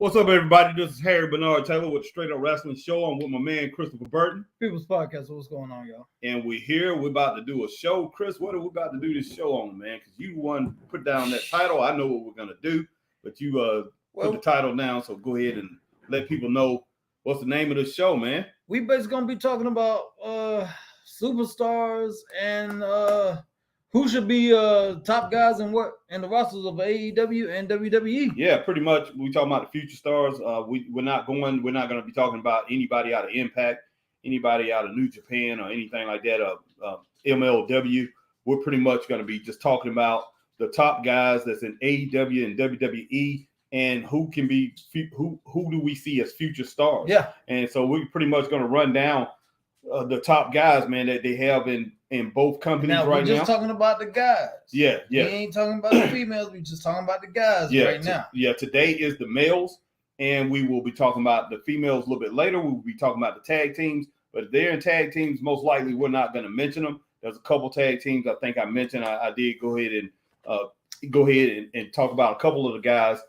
What's up, everybody? This is Harry Bernard Taylor with the Straight Up Wrestling Show. I'm with my man, Christopher Burton. People's Podcast. What's going on, y'all? And we're here. We're about to do a show. Chris, what are we about to do this show on, man? Because you won, put down that title. I know what we're going to do, but you put the title down, so go ahead and let people know what's the name of the show, man. We basically going to be talking about superstars and who should be top guys and the rosters of AEW and WWE. Yeah, pretty much. We talking about the future stars. We're not going to be talking about anybody out of Impact, anybody out of New Japan, or anything like that. MLW. We're pretty much going to be just talking about the top guys that's in AEW and WWE, and who do we see as future stars. Yeah. And so we're pretty much going to run down the top guys, man, that they have in both companies right now. We're just talking about the guys. Yeah. We ain't talking about the females. We're just talking about the guys right now. Yeah, today is the males, and we will be talking about the females a little bit later. We will be talking about the tag teams, but if they're in tag teams, most likely we're not going to mention them. There's a couple tag teams I think I mentioned. I did go ahead and talk about a couple of the guys,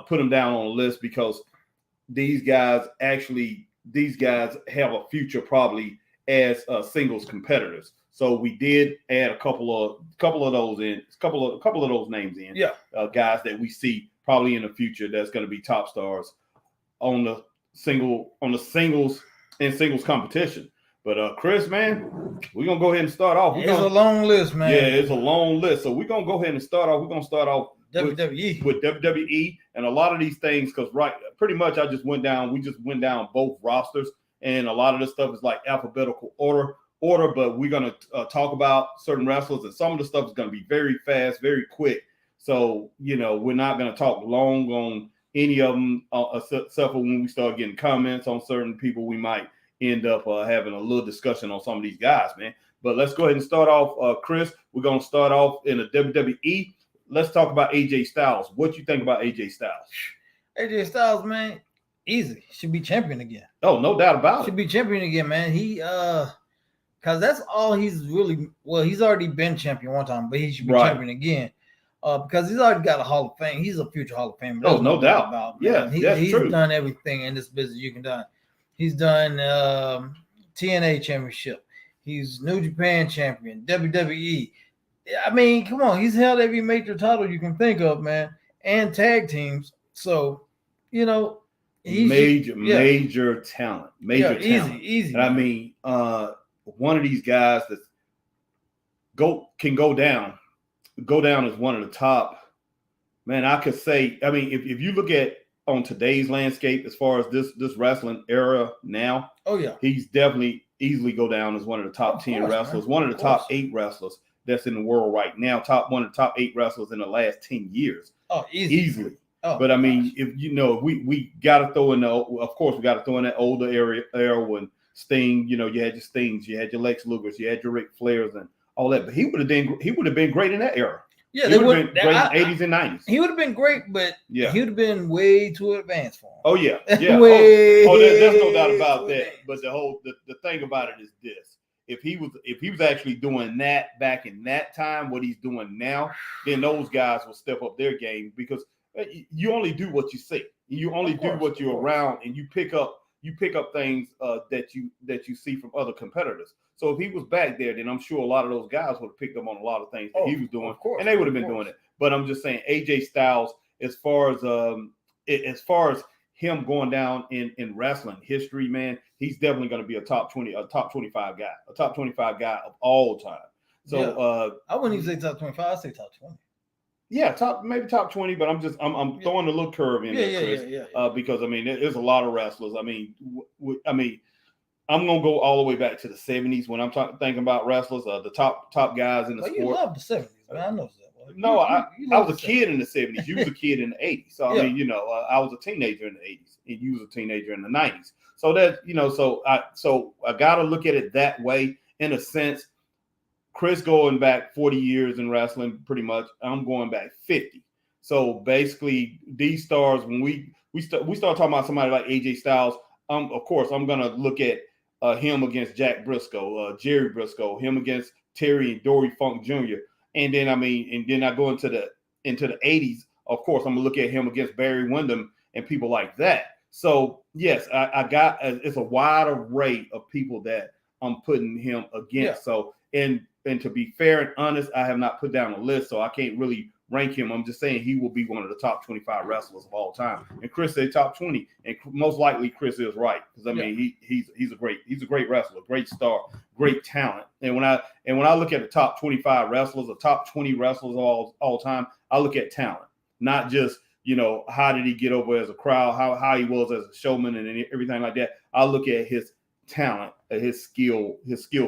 put them down on the list because these guys have a future probably as singles competitors. So we did add a couple of those names in. Yeah, guys that we see probably in the future that's going to be top stars on the singles and singles competition. But Chris, man, we're gonna go ahead and start off. It's a long list, man. Yeah, it's a long list. So we're gonna go ahead and start off. We're gonna start off WWE with WWE and a lot of these things because pretty much we just went down both rosters, and a lot of this stuff is like alphabetical order, but we're going to talk about certain wrestlers, and some of the stuff is going to be very fast, very quick. So, we're not going to talk long on any of them, except for when we start getting comments on certain people, we might end up having a little discussion on some of these guys, man. But let's go ahead and start off, Chris. We're going to start off in the WWE. Let's talk about AJ Styles. What you think about AJ Styles? AJ Styles, man, easy. Should be champion again. Oh, no doubt about it. Should be champion again, man. He because that's all he's really. Well, he's already been champion one time, but he should be champion again. Because he's already got a Hall of Fame. He's a future Hall of Famer. Oh, no doubt about. Man. Yeah, he's true. Done everything in this business you can do. He's done TNA championship. He's New Japan champion, WWE. I mean, come on. He's held every major title you can think of, man, and tag teams. So, major talent. Easy. And I mean, one of these guys that can go down as one of the top. Man, I could say. I mean, if you look at on today's landscape as far as this wrestling era now, he's definitely easily go down as one of the top 10 wrestlers, one of the top 8 wrestlers that's in the world right now, one of the top 8 wrestlers in the last 10 years. Oh, easily. Oh, but I mean, if we got to throw in of course we got to throw in that older era when Sting, you had your Stings, you had your Lex Lugers, you had your Ric Flairs and all that. But he would have been great in that era. Yeah, they would have been great in the 80s and 90s. He would have been great, but he would have been way too advanced for him. Oh yeah. There's no doubt about that. But the thing about it is this: if he was actually doing that back in that time, what he's doing now, then those guys will step up their game because you only do what you see. You only do what you're around, and you pick up things that you see from other competitors. So if he was back there, then I'm sure a lot of those guys would have picked up on a lot of things that he was doing, and they would have been doing it. But I'm just saying, AJ Styles, as far as him going down in wrestling history, man, he's definitely going to be a top 25 guy of all time. So I wouldn't even say top 25. I'd say top 20. Yeah, maybe top 20, but I'm throwing a little curve in there, Chris, because I mean there's a lot of wrestlers. I mean, I'm gonna go all the way back to the 70s when I'm thinking about wrestlers. The top guys in the sport. You love the 70s, man. I know that. No, I was a kid in the 70s. You was a kid in the 80s. So I mean, I was a teenager in the 80s, and you was a teenager in the 90s. So that so I gotta look at it that way in a sense. Chris going back 40 years in wrestling, pretty much. I'm going back 50. So basically, these stars, when we start talking about somebody like AJ Styles, of course, I'm gonna look at him against Jack Briscoe, Jerry Briscoe, him against Terry and Dory Funk Jr. And then I go into the 80s. Of course, I'm gonna look at him against Barry Windham and people like that. So yes, I got it's a wide array of people that I'm putting him against. So and to be fair and honest, I have not put down a list, so I can't really rank him. I'm just saying he will be one of the top 25 wrestlers of all time. And Chris said top 20, and most likely Chris is right, because I mean he's a great wrestler, great star, great talent. And when I look at the top 25 wrestlers, or top 20 wrestlers of all time, I look at talent, not just how did he get over as a crowd, how he was as a showman and everything like that. I look at his talent, his skill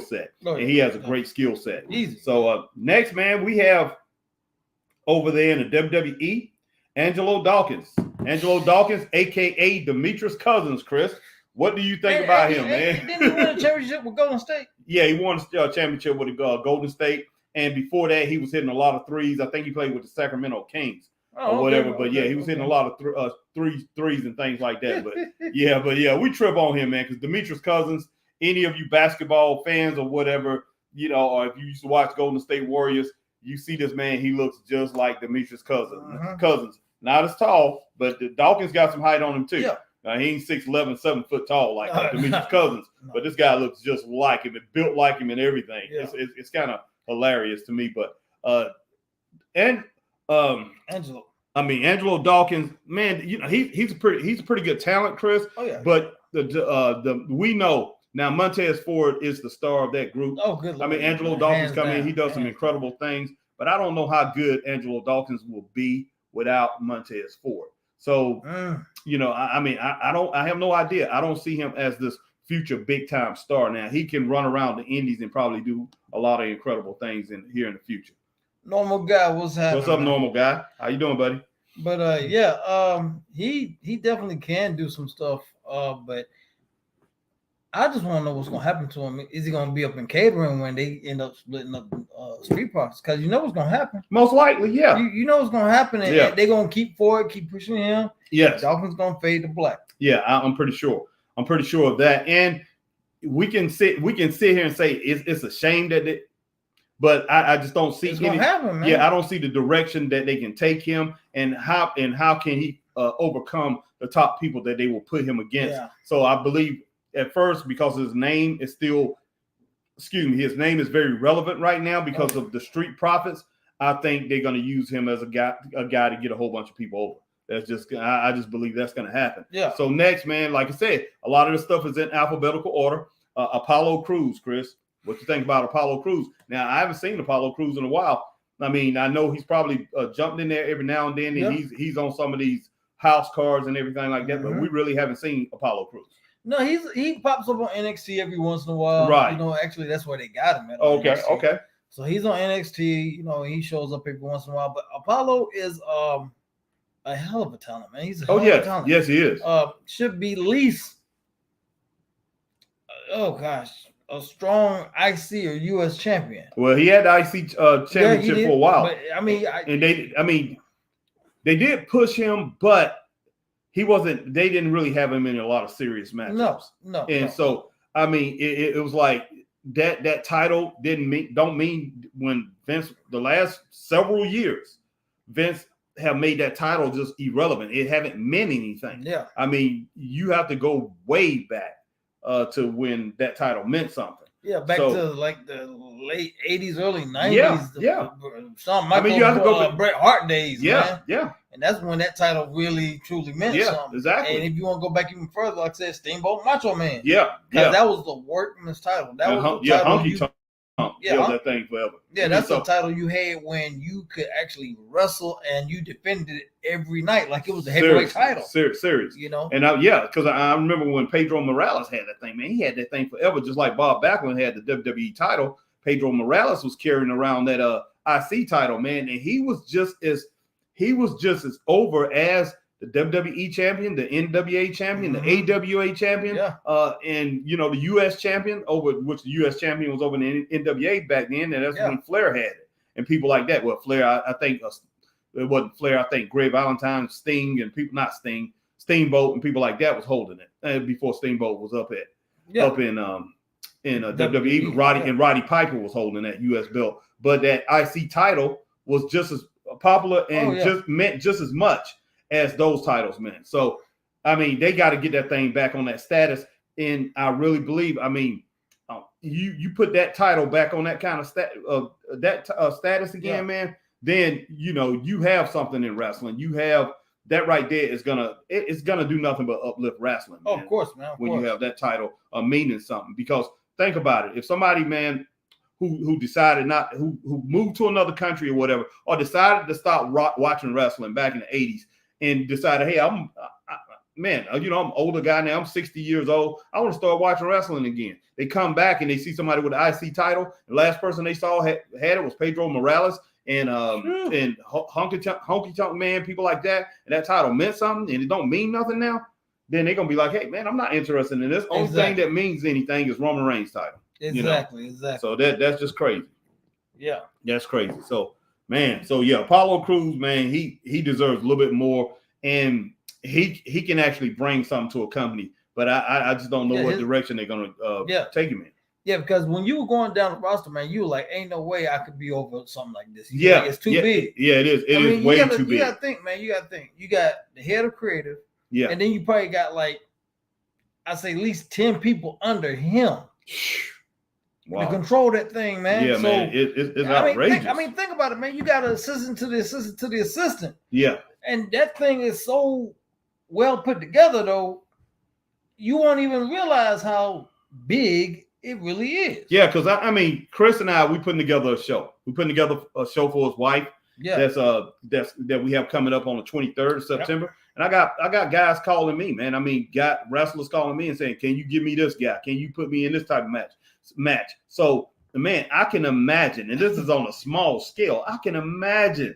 set, and he has a great skill set. Easy. So next, man, we have over there in the WWE, Angelo Dawkins, aka Demetrius Cousins. Chris, what do you think about him, man? Didn't he win a championship with Golden State? Yeah, he won a championship with Golden State, and before that, he was hitting a lot of threes. I think he played with the Sacramento Kings. Or whatever, but he was hitting a lot of threes and things like that. But yeah, we trip on him, man, because Demetrius Cousins. Any of you basketball fans or whatever, or if you used to watch Golden State Warriors, you see this man. He looks just like Demetrius Cousins. Cousins, not as tall, but Dawkins got some height on him too. Yeah. He ain't 6'11", 7 foot tall like Demetrius Cousins, but this guy looks just like him and built like him and everything. Yeah. It's kind of hilarious to me, but Angelo. I mean, Angelo Dawkins, man, he's a pretty good talent, Chris. Oh yeah. But we know now Montez Ford is the star of that group. Oh, good. I mean, Angelo Dawkins come in, he does some incredible things, but I don't know how good Angelo Dawkins will be without Montez Ford. So, I have no idea. I don't see him as this future big time star. Now he can run around the Indies and probably do a lot of incredible things here in the future. Normal guy, what's happening? What's up, normal guy? How you doing, buddy? But he definitely can do some stuff. But I just want to know what's going to happen to him. Is he going to be up in catering when they end up splitting up street profits? Because you know what's going to happen. Most likely, yeah. You know what's going to happen, and they're going to keep pushing him. Yes, Dolphins going to fade to black. Yeah, I'm pretty sure. I'm pretty sure of that. And we can sit here and say it's a shame that they. But I just don't see it's gonna happen, man. Yeah, I don't see the direction that they can take him, and how can he overcome the top people that they will put him against. Yeah. So I believe at first, because his name is very relevant right now because of the street profits. I think they're going to use him as a guy to get a whole bunch of people over. That's just I just believe that's going to happen. Yeah. So next, man, like I said, a lot of the stuff is in alphabetical order. Apollo Crews, Chris. What you think about Apollo Crews? Now, I haven't seen Apollo Crews in a while. I mean, I know he's probably jumped in there every now and then, and he's on some of these house cards and everything like that, but we really haven't seen Apollo Crews. No, he pops up on NXT every once in a while. Right. Actually, that's where they got him at. Okay, NXT. okay. So he's on NXT. He shows up every once in a while. But Apollo is a hell of a talent, man. He's a hell of a talent. Yes, he is. Should be least. A strong IC or US champion. Well, he had the IC championship for a while. But I mean, they did push him, but he wasn't. They didn't really have him in a lot of serious matchups. No. So I mean, it was like that title don't mean when Vince the last several years, Vince have made that title just irrelevant. It haven't meant anything. Yeah. I mean, you have to go way back to when that title meant something. Yeah, back to like the late 80s, early 90s. Shawn Michaels, you have to go Bret Hart days, man. Yeah. And that's when that title really, truly meant something. Exactly. And if you want to go back even further, like I said, Steamboat Macho Man. Yeah. Because that was the workman's title. That was the title. Honky Tonk. That thing forever. Yeah, that's the title you had when you could actually wrestle and you defended it every night like it was a heavyweight title. Serious. And because I remember when Pedro Morales had that thing, man, he had that thing forever, just like Bob Backlund had the WWE title. Pedro Morales was carrying around that IC title, man, and he was just as over as the WWE champion, the NWA champion, the AWA champion, and the US champion, over which the US champion was over in the NWA back then, and that's when Flair had it, and people like that. Well, Flair, I think it wasn't Flair. I think Grey Valentine, Sting, and people not Sting, Steamboat, and people like that was holding it before Steamboat was up in WWE. Roddy Piper was holding that US belt, but that IC title was just as popular and just meant just as much. as those titles meant. So, I mean, they got to get that thing back on that status. And I really believe, I mean, you put that title back on that kind of status again, man, then, you know, you have something in wrestling. You have that right there is it's gonna do nothing but uplift wrestling. Man, of course, man. When you have that title meaning something, because think about it. If somebody, man, who decided who moved to another country or whatever, or decided to stop watching wrestling back in the 80s and decided, hey, I'm an older guy now. I'm 60 years old. I want to start watching wrestling again. They come back and they see somebody with an IC title. The last person they saw had it was Pedro Morales and Honky Tonk Man, people like that. And that title meant something, and it don't mean nothing now. Then they're gonna be like, hey, man, I'm not interested in this. Only thing that means anything is Roman Reigns' title. Exactly. So that's just crazy. Yeah, that's crazy. So, man, Apollo Crews, man, he deserves a little bit more, and he can actually bring something to a company, but I just don't know what direction they're gonna take him in. Yeah, because when you were going down the roster, man, you were like, ain't no way I could be over something like this. Like, it's too big. Yeah, it is. It is way too big. You gotta think, man. You got the head of creative. Yeah. And then you probably got I say at least 10 people under him. Wow. To control that thing, man. Yeah, so, man. It's outrageous. Think about it, man. You got an assistant to the assistant to the assistant. Yeah. And that thing is so well put together, though, you won't even realize how big it really is. Yeah, because Chris and I, we putting together a show. We putting together a show for his wife. Yeah. That we have coming up on the 23rd of September. Yep. And I got guys calling me, man. Got wrestlers calling me and saying, can you give me this guy? Can you put me in this type of match? So, man, I can imagine, and this is on a small scale, I can imagine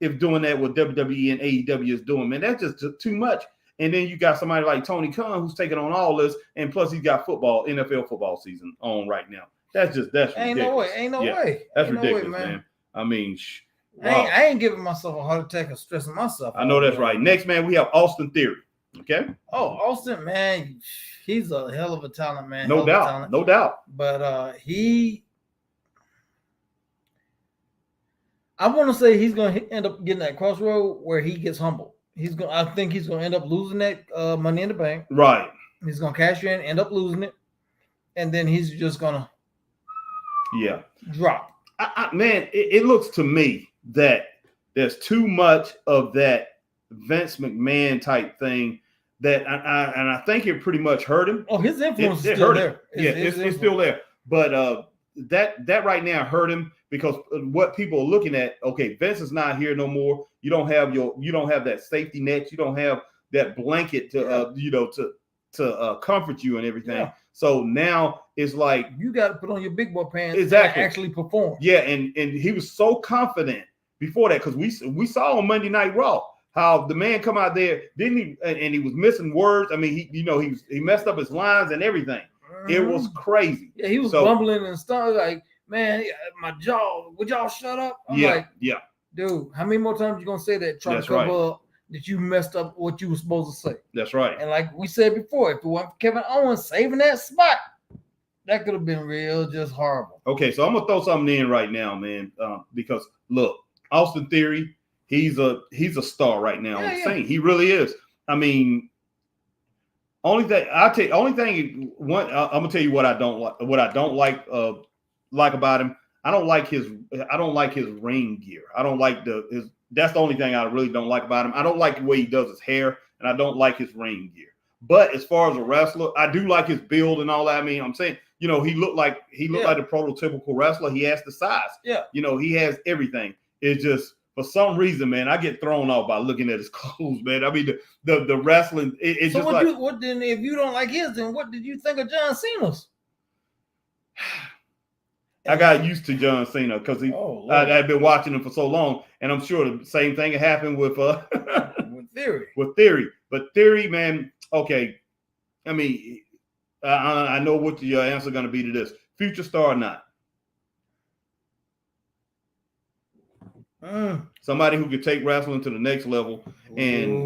if doing that what WWE and AEW is doing, man. That's just too much. And then you got somebody like Tony Khan who's taking on all this, and plus he's got NFL football season on right now. That's ridiculous. Ain't no way. That's ridiculous, man. Wow. I ain't giving myself a heart attack or stressing myself. I know that's right. Next, man, we have Austin Theory. Okay. Oh, Austin, man, he's a hell of a talent, man. No doubt. But I want to say he's going to end up getting that crossroad where he gets humbled. I think he's going to end up losing that Money in the Bank. Right. He's going to cash in, end up losing it, and then he's just going to drop. Man, it looks to me that there's too much of that Vince McMahon type thing that I think it pretty much hurt him. Oh, his influence is still there. It's still there. But that right now hurt him because what people are looking at, okay, Vince is not here no more. You don't have that safety net. You don't have that blanket to comfort you and everything. Yeah. So now it's like you got to put on your big boy pants exactly. and actually perform. Yeah, and he was so confident before that because we saw on Monday Night Raw how the man come out there and he was missing words. I mean, he messed up his lines and everything. Mm-hmm. It was crazy. Yeah, he was bumbling and stuff like, man, my jaw. Would y'all shut up? I'm like, dude, how many more times you gonna say that? Trying to cover up that you messed up what you were supposed to say. That's right. And like we said before, if it wasn't for Kevin Owens saving that spot, that could have been real, just horrible. Okay, so I'm gonna throw something in right now, man, because look, Austin Theory, he's a star right now. I'm saying he really is. I mean, I'm gonna tell you what I don't like. What I don't like about him. I don't like his ring gear. I don't like that's the only thing I really don't like about him. I don't like the way he does his hair, and I don't like his ring gear. But as far as a wrestler, I do like his build and all that. I mean, I'm saying, he looked like a prototypical wrestler. He has the size. Yeah. He has everything. It's just for some reason, man, I get thrown off by looking at his clothes, man. I mean, the wrestling. It's so just what then? If you don't like his, then what did you think of John Cena's? I got used to John Cena because I've been watching him for so long, and I'm sure the same thing happened with Theory. With Theory, but Theory, man. Okay, I mean, I know what your answer going to be to this: future star or not? Somebody who could take wrestling to the next level, and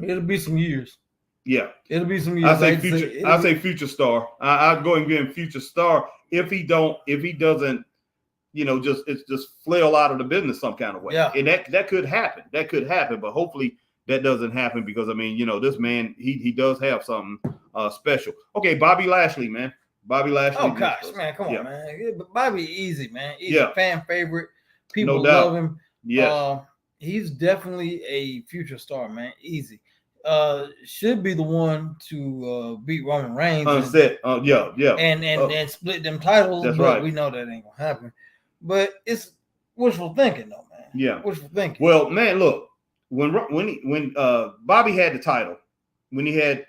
it'll be some years. Yeah, it'll be some years. I say future star. I'd go and give him future star if he doesn't, just flail out of the business some kind of way. Yeah. And that could happen. That could happen, but hopefully that doesn't happen because this man, he does have something special. Okay, Bobby Lashley, man. Bobby Lashley. Oh gosh, man, come on, man. Bobby, easy, man. Easy, fan favorite. People love him. Yes. He's definitely a future star, man. Easy. Should be the one to beat Roman Reigns. And split them titles. That's but right. We know that ain't gonna happen. But it's wishful thinking, though, man. Yeah, wishful thinking. Well, man, look, when Bobby had the title, when he had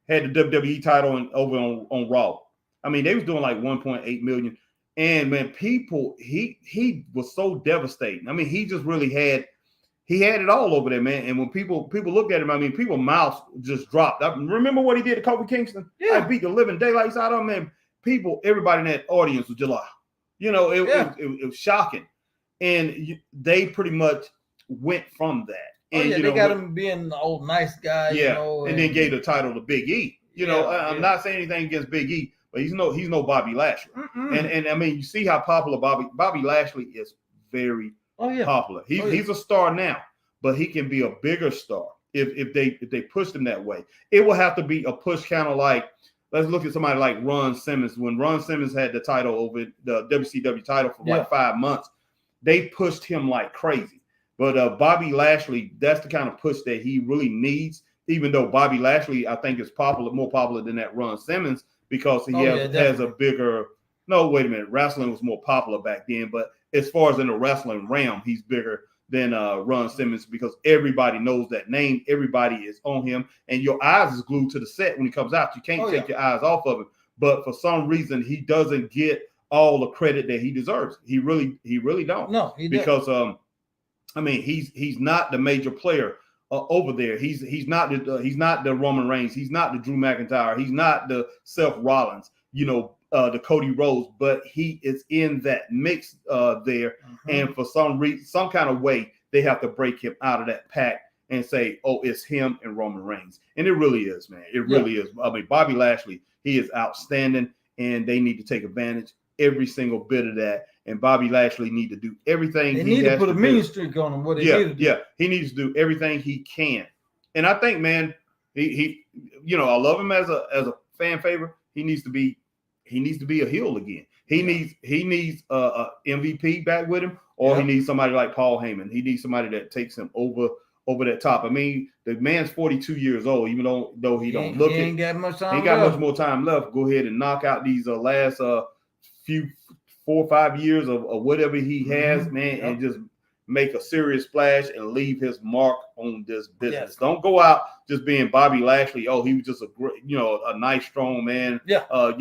the WWE title over on Raw, I mean, they was doing like 1.8 million, and man, people, he was so devastating. I mean, he just really had. He had it all over there, man. And when people look at him, I mean, people's mouths just dropped. I remember what he did to Kofi Kingston? Yeah. I beat the living daylights out of him, man. Everybody in that audience was just like, it was shocking. And they pretty much went from that. And, they got him being the old nice guy. Yeah, and then gave the title to Big E. I'm not saying anything against Big E, but he's no Bobby Lashley. And I mean, you see how popular Bobby Lashley is. Very popular. He's a star now, but he can be a bigger star if they pushed him that way. It will have to be a push kind of like, let's look at somebody like Ron Simmons. When Ron Simmons had the title over the WCW title for like 5 months, they pushed him like crazy. But Bobby Lashley, that's the kind of push that he really needs, even though Bobby Lashley, I think, is more popular than that Ron Simmons because he has a bigger – no, wait a minute. Wrestling was more popular back then, but as far as in the wrestling realm, he's bigger than Ron Simmons because everybody knows that name. Everybody is on him, and your eyes is glued to the set when he comes out. You can't take your eyes off of him. But for some reason, he doesn't get all the credit that he deserves. He really don't. No, he because I mean, he's not the major player over there. He's not the Roman Reigns. He's not the Drew McIntyre. He's not the Seth Rollins. The Cody Rhodes, but he is in that mix there. And for some reason, some kind of way, they have to break him out of that pack and say, oh, it's him and Roman Reigns. And it really is, man. It really is. I mean, Bobby Lashley, he is outstanding, and they need to take advantage every single bit of that. And Bobby Lashley need to do everything. They need to put a mean streak on him. What he he needs to do everything he can. And I think, man, he I love him as a fan favorite. He needs to be a heel again. He needs a MVP back with him, or he needs somebody like Paul Heyman. He needs somebody that takes him over that top. I mean, the man's 42 years old, even though he don't look it. He ain't got much more time left. Go ahead and knock out these last few 4 or 5 years of whatever he has, man, and just make a serious splash and leave his mark on this business. Yes. Don't go out just being Bobby Lashley. Oh, he was just a great, a nice, strong man. Yeah. A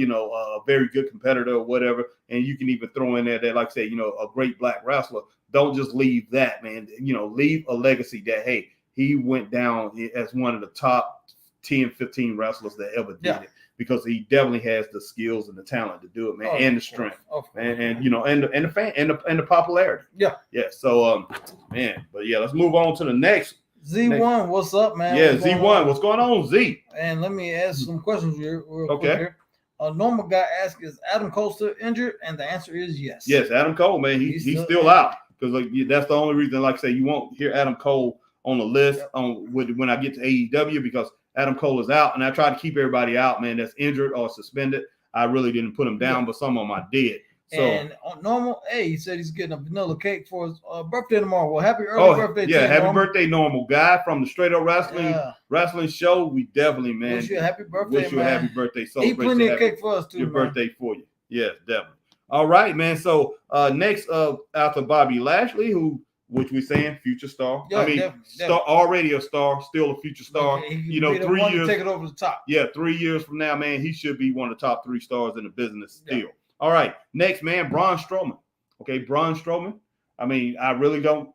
very good competitor or whatever. And you can even throw in there that, like I said, a great black wrestler. Don't just leave that, man. Leave a legacy that, hey, he went down as one of the top 10, 15 wrestlers that ever did it. Because he definitely has the skills and the talent to do it, man, and the strength, and the fan and the popularity. Yeah. So, man, but let's move on to the next. Z1, what's up, man? Yeah, Z1, what's going on, Z? And let me ask some questions real quick here. A normal guy asks, is Adam Cole still injured? And the answer is yes. Yes, Adam Cole, man, he's still out because that's the only reason. Like I say, you won't hear Adam Cole on the list when I get to AEW because Adam Cole is out, and I tried to keep everybody out, man, that's injured or suspended. I really didn't put him down, but some of them I did. So, and on normal, he said he's getting a vanilla cake for his birthday tomorrow. Well, happy early birthday to you. Happy birthday, Normal Guy from the Straight Up Wrestling Show. We definitely, man. Wish you a happy birthday, Wish you a happy birthday. Eat plenty of cake for us, too, your birthday for you. Yeah, definitely. All right, man. So, next after Bobby Lashley, which we're saying future star. Yeah, I mean, definitely. Already a star, still a future star. Okay, 3 years. Take it over the top. Yeah, 3 years from now, man, he should be one of the top 3 stars in the business still. Yeah. All right, next, man, Braun Strowman. Okay, Braun Strowman. I mean, I really don't.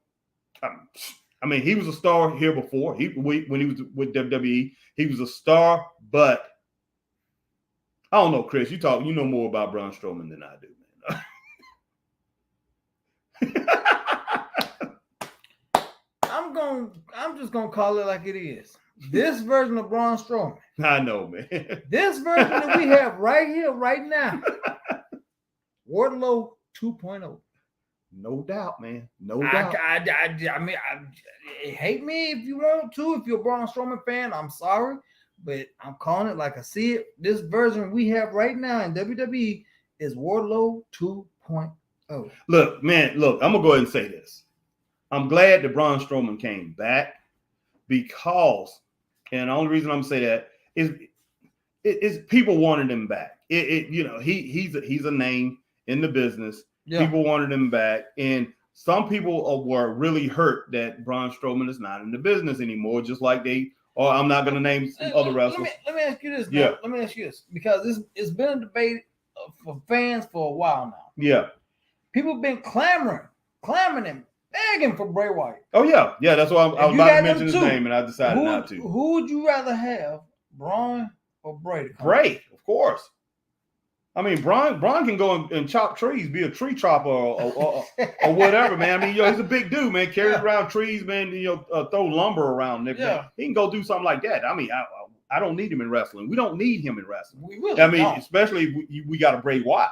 I mean, he was a star here before. When he was with WWE, he was a star, but I don't know, Chris. You know more about Braun Strowman than I do, man. I'm just gonna call it like it is. This version of Braun Strowman. I know, man. This version that we have right here, right now. Wardlow 2.0. No doubt, man. No doubt. I mean, hate me if you want to. If you're a Braun Strowman fan, I'm sorry, but I'm calling it like I see it. This version we have right now in WWE is Wardlow 2.0. Look, man. Look, I'm gonna go ahead and say this. I'm glad that Braun Strowman came back because, and the only reason I'm gonna say that is people wanted him back. He's a name in the business. Yeah. People wanted him back, and some people were really hurt that Braun Strowman is not in the business anymore. Just like I'm not going to name some other wrestlers. Let me ask you this. Yeah. Let me ask you this because it's been a debate for fans for a while now. Yeah. People have been clamoring and begging for Bray Wyatt. Oh yeah. That's why I was about to mention his name, and I decided not to. Who would you rather have, Braun or Bray? Bray, of course. I mean, Braun can go and chop trees, be a tree chopper or whatever, man. I mean, he's a big dude, man. Carry around trees, man. Throw lumber around. Yeah. He can go do something like that. I mean, I don't need him in wrestling. We don't need him in wrestling. We really don't. Especially we got a Bray Wyatt.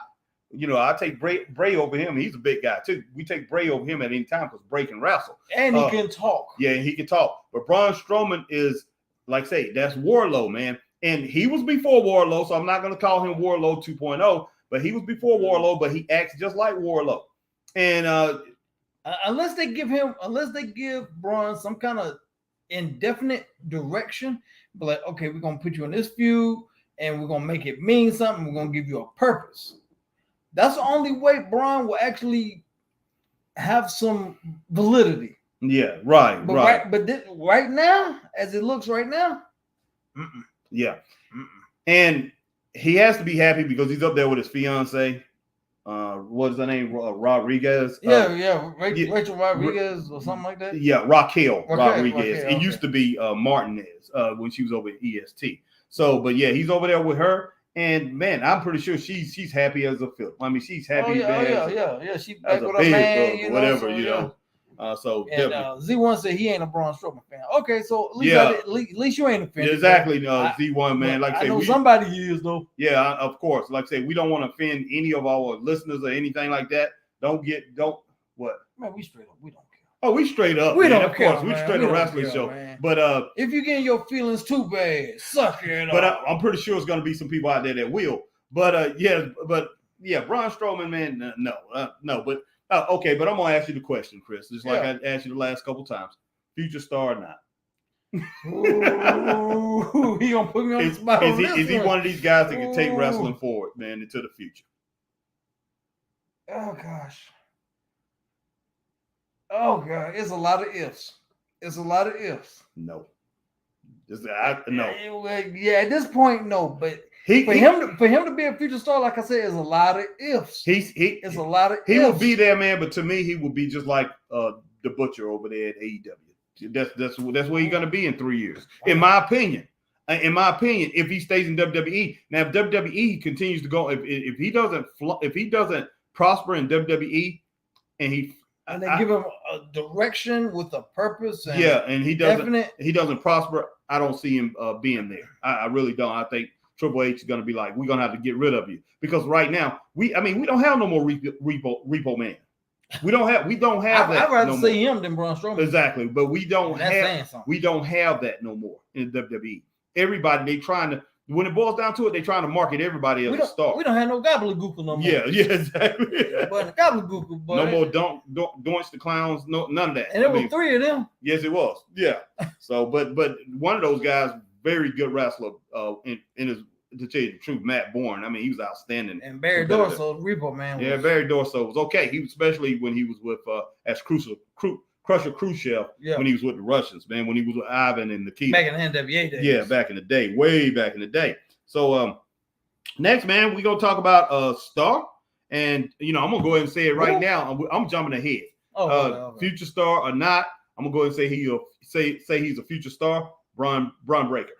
I take Bray over him. He's a big guy too. We take Bray over him at any time because Bray can wrestle and he can talk. Yeah, he can talk. But Braun Strowman is, like I say, that's Wardlow, man. And he was before Wardlow, so I'm not going to call him Wardlow 2.0, but he was before Wardlow, but he acts just like Wardlow. And unless they give Braun some kind of indefinite direction, but like, okay, we're going to put you in this feud and we're going to make it mean something. We're going to give you a purpose. That's the only way Braun will actually have some validity. Yeah, right. But right now, as it looks right now, yeah. And he has to be happy because he's up there with his fiance. What is her name? Rodriguez. Rachel Rodriguez or something like that. Yeah, Raquel Rodriguez. It used to be Martinez when she was over at EST. So, but yeah, he's over there with her. And man, I'm pretty sure she's happy as a film. I mean, she's happy. She's back with her man, whatever. Z1 said he ain't a Braun Strowman fan. Okay, so at least you ain't a fan. Exactly, Z1 man. Like I know somebody is though. Yeah, of course. Like I say, we don't want to offend any of our listeners or anything like that. Don't what? Man, we straight up. We don't care. Oh, we straight up. We man. don't of care. Course, we straight up wrestling show. Man. But if you getting your feelings too bad, suck it. But I'm pretty sure it's gonna be some people out there that will. But Braun Strowman, man, no. But okay, but I'm gonna ask you the question, Chris, just like I asked you the last couple times. Future star or not? Ooh, he gonna put me on the spot. Is he one of these guys that can take wrestling forward, man, into the future? Oh gosh. Oh god, it's a lot of ifs. No. No. Yeah, at this point, no. But for him to be a future star, like I said, is a lot of ifs. It's a lot of ifs. He will be there, man. But to me, he will be just like the Butcher over there at AEW. That's where he's gonna be in 3 years, in my opinion. If he stays in WWE, now if WWE continues to go, if he doesn't prosper in WWE, and they give him a direction with a purpose, and he doesn't prosper, I don't see him being there. I really don't. I think Triple H is going to be like, we're going to have to get rid of you because right now we don't have no more repo man. We don't have that. I'd rather see him than Braun Strowman. Exactly, but we don't have that no more in WWE. Everybody when it boils down to it, they're trying to market everybody as a star. We don't have no gobbledygook no more. Yeah, exactly. But gobbledygook, no more Doinks the Clowns, none of that. And there were 3 of them. Yes, it was. Yeah. So, but one of those guys, very good wrestler. In his, to tell you the truth, Matt Bourne. I mean, he was outstanding. And Barry Dorso, Repo Man. Yeah, Barry Dorso was okay. He was, especially when he was with as Crusher Khrushchev when he was with the Russians, man, when he was with Ivan and Nikita. Back in the NWA days. Yeah, back in the day, way back in the day. So next, man, we're going to talk about Star. And, I'm going to go ahead and say it right now. I'm jumping ahead. Okay. Future star or not, I'm going to go ahead and say he's a future star, Braun Breaker.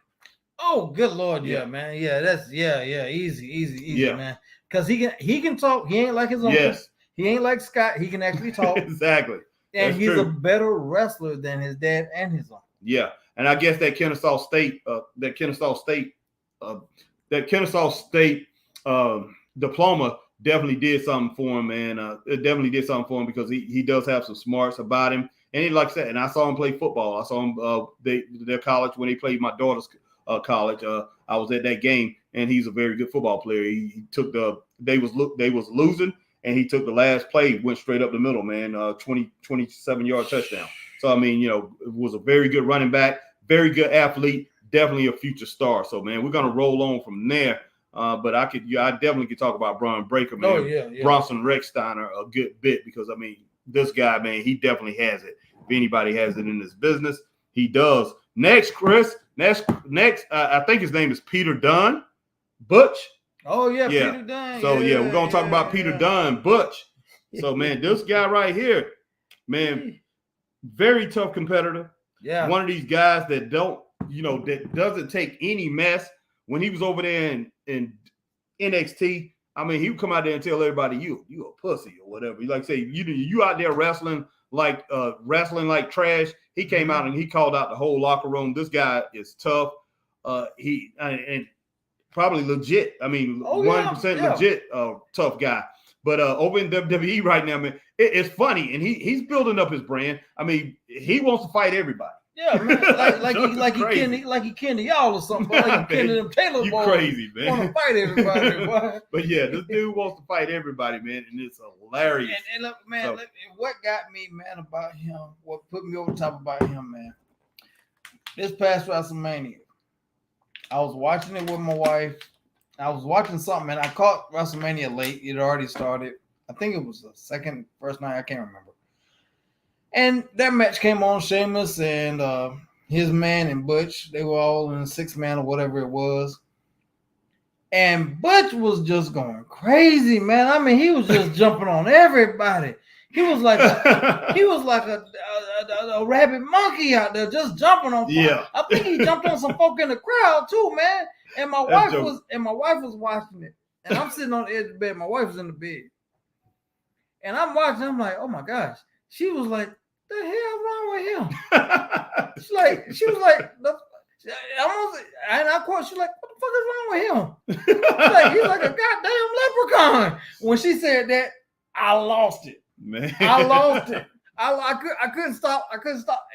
Oh, good Lord. Yeah, man. Yeah, that's easy, man. Because he can talk. He ain't like his own. Yes. He ain't like Scott. He can actually talk. Exactly. And he's a better wrestler than his dad and his own. Yeah, and I guess that Kennesaw State diploma definitely did something for him, man. It definitely did something for him because he does have some smarts about him. And he, like I said, and I saw him play football. I saw him their college when they played my daughter's college. I was at that game, and he's a very good football player. He took they was losing, and he took the last play, went straight up the middle, man. 27-yard touchdown. So I mean, it was a very good running back, very good athlete, definitely a future star. So man, we're gonna roll on from there. But I definitely could talk about Braun Breaker, man. Oh, yeah. Bronson Rechsteiner a good bit because I mean, this guy, man, he definitely has it. If anybody has it in this business, he does. Next, Chris. Next, I think his name is Peter Dunne. Butch. Oh yeah. Peter Dunne. So we're gonna talk about Peter Dunne, Butch. So man, this guy right here, man, very tough competitor. Yeah. One of these guys that that doesn't take any mess. When he was over there in NXT, I mean, he would come out there and tell everybody, you a pussy or whatever. You like say, you out there wrestling like trash. He came out and he called out the whole locker room. This guy is tough. And probably legit. I mean, 100% legit tough guy. But over in WWE right now, man, it's funny. And he's building up his brand. I mean, he wants to fight everybody. Yeah, man, like he kin to y'all or something. Like he kin to them Taylor you boys. Crazy, man. Want to fight everybody, boy. But yeah, this dude wants to fight everybody, man, and it's hilarious. And look, man, what got me, man, about him, what put me over top about him, man, this past WrestleMania, I was watching it with my wife. I was watching something, and I caught WrestleMania late. It already started. I think it was the first night. I can't remember. And that match came on, Sheamus and his man and Butch. They were all in a 6-man or whatever it was. And Butch was just going crazy, man. I mean, he was just jumping on everybody. He was like a rabid monkey out there just jumping on. Yeah. I think he jumped on some folk in the crowd too, man. And my wife was watching it. And I'm sitting on the edge of the bed. My wife was in the bed. And I'm watching. I'm like, oh my gosh. She was like, "The hell wrong with him?" she was like, and I quote, she's like, "What the fuck is wrong with him?" He's like a goddamn leprechaun. When she said that, I lost it. Man, I lost it. I couldn't stop.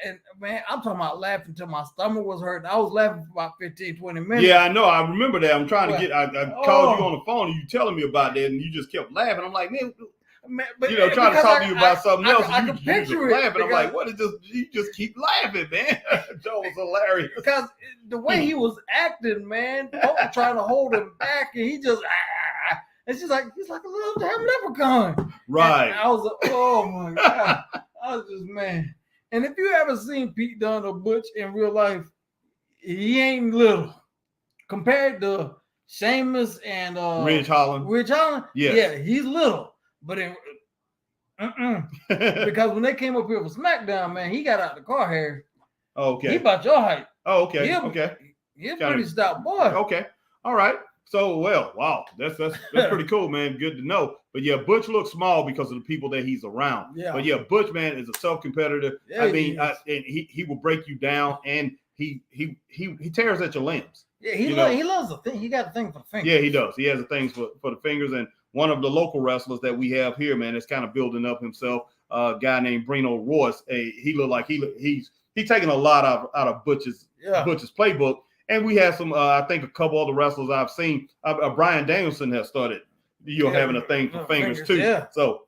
And man, I'm talking about laughing until my stomach was hurting. I was laughing for about 15, 20 minutes. Yeah, I know. I remember that. I'm trying to get. I called you on the phone and you telling me about that, and you just kept laughing. I'm like, man. But, trying to talk to you about something else. I can picture it. Laughing. I'm like, what is this? You just keep laughing, man. Joe was hilarious. Because the way he was acting, man, trying to hold him back, and he just, and he's like a little damn leprechaun. Right. And I was like, oh my God. I was just, man. And if you ever seen Pete Dunne or Butch in real life, he ain't little. Compared to Sheamus and Ridge Holland. Yes. Yeah, he's little. But because when they came up here for SmackDown, man, he got out the car here. Okay. He about your height. Oh, okay. He's a pretty stout boy. Okay. All right. So, wow. That's pretty cool, man. Good to know. But yeah, Butch looks small because of the people that he's around. Yeah. But yeah, Butch, man, is a self-competitor. Yeah, I mean, and he will break you down, and he tears at your limbs. Yeah, he loves the thing. He got a thing for the fingers. Yeah, he does. He has a thing for the fingers. And one of the local wrestlers that we have here, man, is kind of building up himself. A guy named Brino Royce. He looked like he's taking a lot out of Butch's playbook. And we have some, I think, a couple other wrestlers I've seen. Bryan Danielson has started, having a thing for fingers too. Yeah. So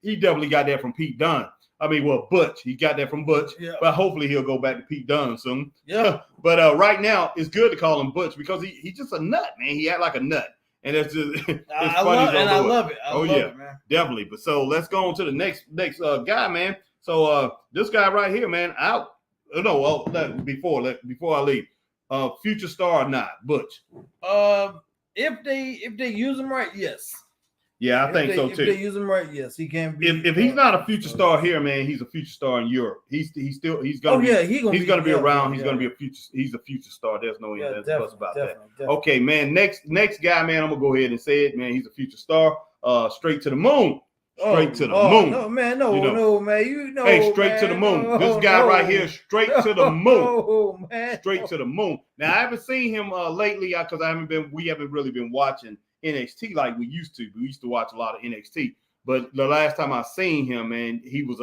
he definitely got that from Pete Dunne. I mean, well, Butch. He got that from Butch. Yeah. But hopefully he'll go back to Pete Dunne soon. Yeah. But right now, it's good to call him Butch because he's just a nut, man. He act like a nut. And it's just funny. I love it. I love it, man. Definitely. But so let's go on to the next guy, man. So this guy right here, man, before I leave. Future star or not, Butch? If they use him right, yes. Yeah, I think so too. If they use him right, yes, he can be. If he's not a future star here, man, he's a future star in Europe. He's gonna be around. He's gonna be a future star. There's no fuss about that. Definitely. Okay, man. Next guy, man. I'm gonna go ahead and say it, man. He's a future star. Straight to the moon. Straight to the moon. No, man. No, man. Hey, straight to the moon. This guy right here, straight to the moon. Oh, man. Straight to the moon. Now I haven't seen him lately because we haven't really been watching NXT like we used to. We used to watch a lot of NXT. But the last time I seen him, man, he was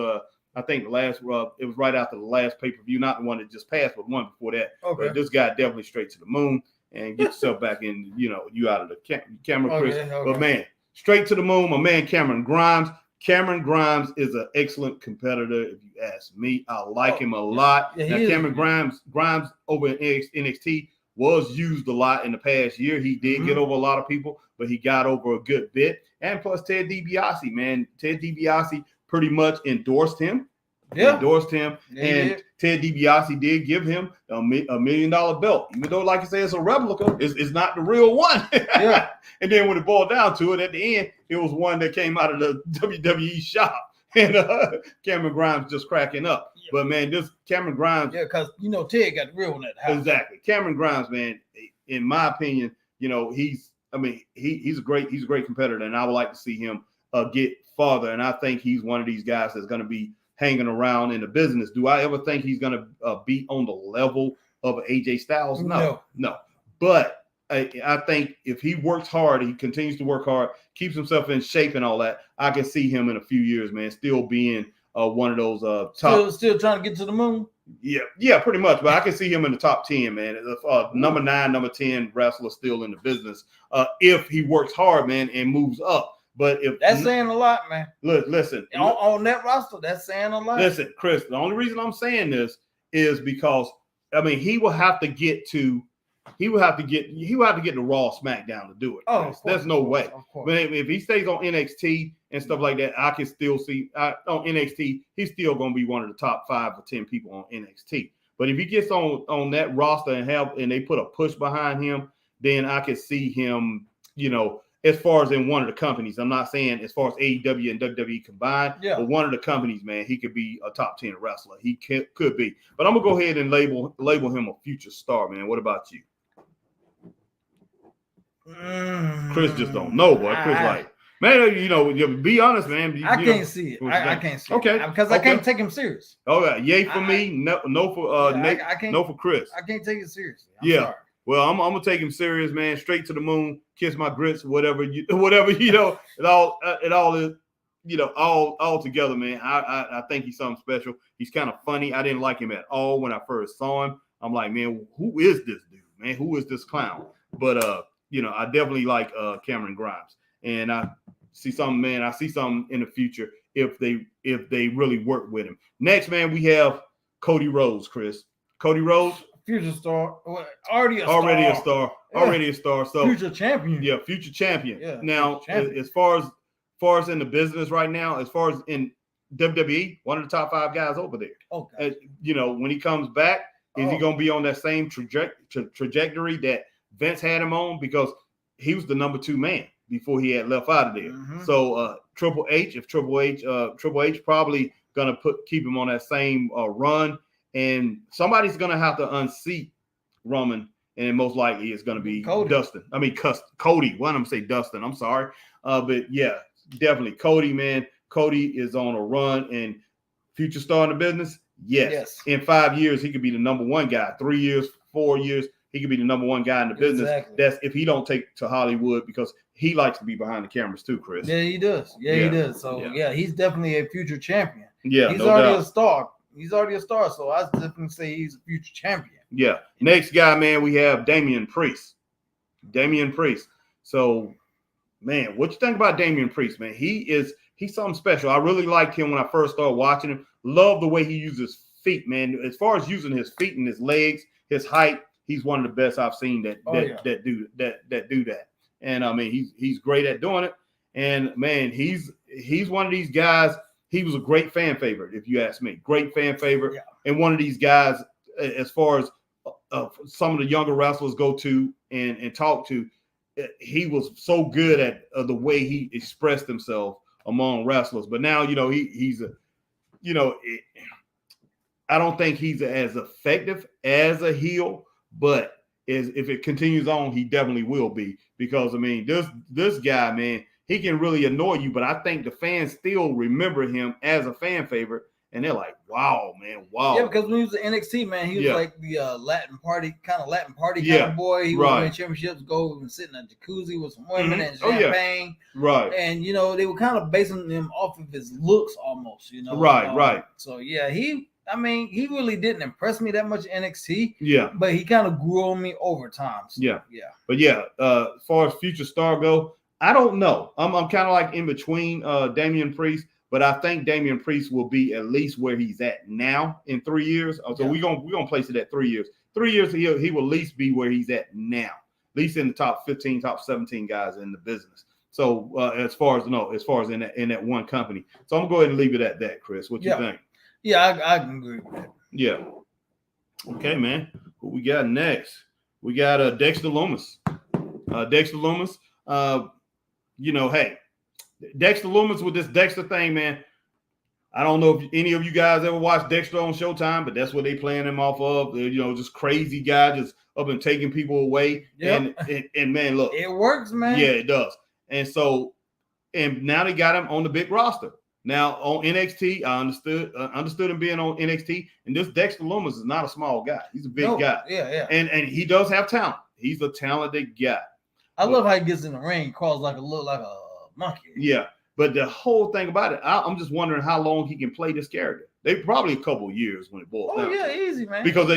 I think the last it was right after the last pay-per-view, not the one that just passed, but one before that. Okay. But this guy definitely straight to the moon and get yourself back in, you out of the camera, Chris. Okay. But man, straight to the moon, my man Cameron Grimes. Cameron Grimes is an excellent competitor, if you ask me. I like him a lot. Yeah, now, Cameron Grimes over in NXT was used a lot in the past year. He did get over a lot of people, but he got over a good bit. And plus Ted DiBiase, man. Ted DiBiase pretty much endorsed him. Yeah. And Ted DiBiase did give him a $1 million belt, even though, like I say, it's a replica. It's not the real one. Yeah. And then when it boiled down to it, at the end, it was one that came out of the WWE shop, and Cameron Grimes just cracking up. Yeah. But man, this Cameron Grimes, because Ted got the real one at the house. Exactly. Cameron Grimes, man, in my opinion, he's a great competitor, and I would like to see him get farther. And I think he's one of these guys that's going to be hanging around in the business. Do I ever think he's going to be on the level of AJ Styles? No. But I think if he works hard, he continues to work hard, keeps himself in shape and all that, I can see him in a few years, man, still being one of those top. Still trying to get to the moon? Yeah, pretty much. But I can see him in the top 10, man. Number 9, number 10 wrestler still in the business if he works hard, man, and moves up. But if that's saying a lot, man. Listen. On that roster, that's saying a lot. Listen, Chris, the only reason I'm saying this is because he will have to get the Raw SmackDown to do it. Oh, there's no way. But if he stays on NXT and stuff like that, I can still see on NXT, he's still going to be one of the top 5 or 10 people on NXT. But if he gets on that roster and they put a push behind him, then I can see him, as far as in one of the companies. I'm not saying as far as AEW and WWE combined, but one of the companies, man, he could be a top 10 wrestler. He could be. But I'm going to go ahead and label him a future star, man. What about you? Chris just don't know, boy. Chris man, be honest, man. I can't see it. I can't see it. Okay. Because I can't take him serious. Okay. Yay for me. No for Nate. No for Chris. I can't take it seriously. I'm sorry. Well, I'm gonna take him serious, man. Straight to the moon, kiss my grits, whatever. It all is, all together, man. I think he's something special. He's kind of funny. I didn't like him at all when I first saw him. I'm like, man, who is this dude, man? Who is this clown? But I definitely like Cameron Grimes, and I see something in the future if they really work with him. Next, man, we have Cody Rhodes, Chris. Cody Rhodes. Future star, already a star. So future champion. Yeah, future champion. Yeah, now, as far as in the business right now, as far as in WWE, one of the top 5 guys over there. Okay. When he comes back, is he going to be on that same trajectory that Vince had him on? Because he was the number 2 man before he had left out of there. Mm-hmm. So Triple H probably going to keep him on that same run. And somebody's going to have to unseat Roman, and most likely it's going to be Cody. Cody. Why don't I say Dustin? I'm sorry. But yeah, definitely Cody, man. Cody is on a run and future star in the business. Yes. In 5 years, he could be the number 1 guy. 3 years, 4 years, he could be the number 1 guy in the business. Exactly. That's if he don't take to Hollywood, because he likes to be behind the cameras too, Chris. Yeah, he does. He does. So he's definitely a future champion. Yeah, he's already a star. He's already a star, so I definitely say he's a future champion. Yeah. Next guy, man, we have Damian Priest. So, man, what you think about Damian Priest, man? He's something special. I really liked him when I first started watching him. Love the way he uses feet, man. As far as using his feet and his legs, his height, he's one of the best I've seen that do that. And he's great at doing it. And man, he's one of these guys. He was a great fan favorite, if you ask me. Great fan favorite. Yeah. And one of these guys, as far as some of the younger wrestlers go to and talk to, he was so good at the way he expressed himself among wrestlers. But now, he's I don't think he's as effective as a heel, but if it continues on, he definitely will be. Because, this guy, man, he can really annoy you, but I think the fans still remember him as a fan favorite. and they're like, wow, man, wow. Yeah, because when he was in NXT, man, he was like the Latin party kind of boy. He would win championships, go and sit in a jacuzzi with some women and champagne. Right. And they were kind of basing him off of his looks almost, Right. So yeah, he really didn't impress me that much in NXT. Yeah. But he kind of grew on me over time. So, yeah. But as far as future star go, I don't know. I'm kind of like in between Damian Priest, but I think Damian Priest will be at least where he's at now in 3 years. So we're gonna place it at 3 years. 3 years he will at least be where he's at now, at least in the top 15, top 17 guys in the business. So as far as in that one company. So I'm gonna go ahead and leave it at that, Chris. What you think? Yeah, I can agree with that. Yeah. Okay, man. What we got next? We got Dexter Lumis. Dexter Lumis. Hey, Dexter Lumis with this Dexter thing, man. I don't know if any of you guys ever watched Dexter on Showtime, but that's what they playing him off of. Just crazy guy, just up and taking people away. Yep. And man, look, it works, man. Yeah, it does. And so, and now they got him on the big roster. Now on NXT, I understood him being on NXT, and this Dexter Lumis is not a small guy. He's a big guy. Yeah. And he does have talent. He's a talented guy. I love how he gets in the ring, crawls like a monkey. Yeah, but the whole thing about it, I'm just wondering how long he can play this character. They probably a couple of years when it boils down. Oh yeah, easy, man. Because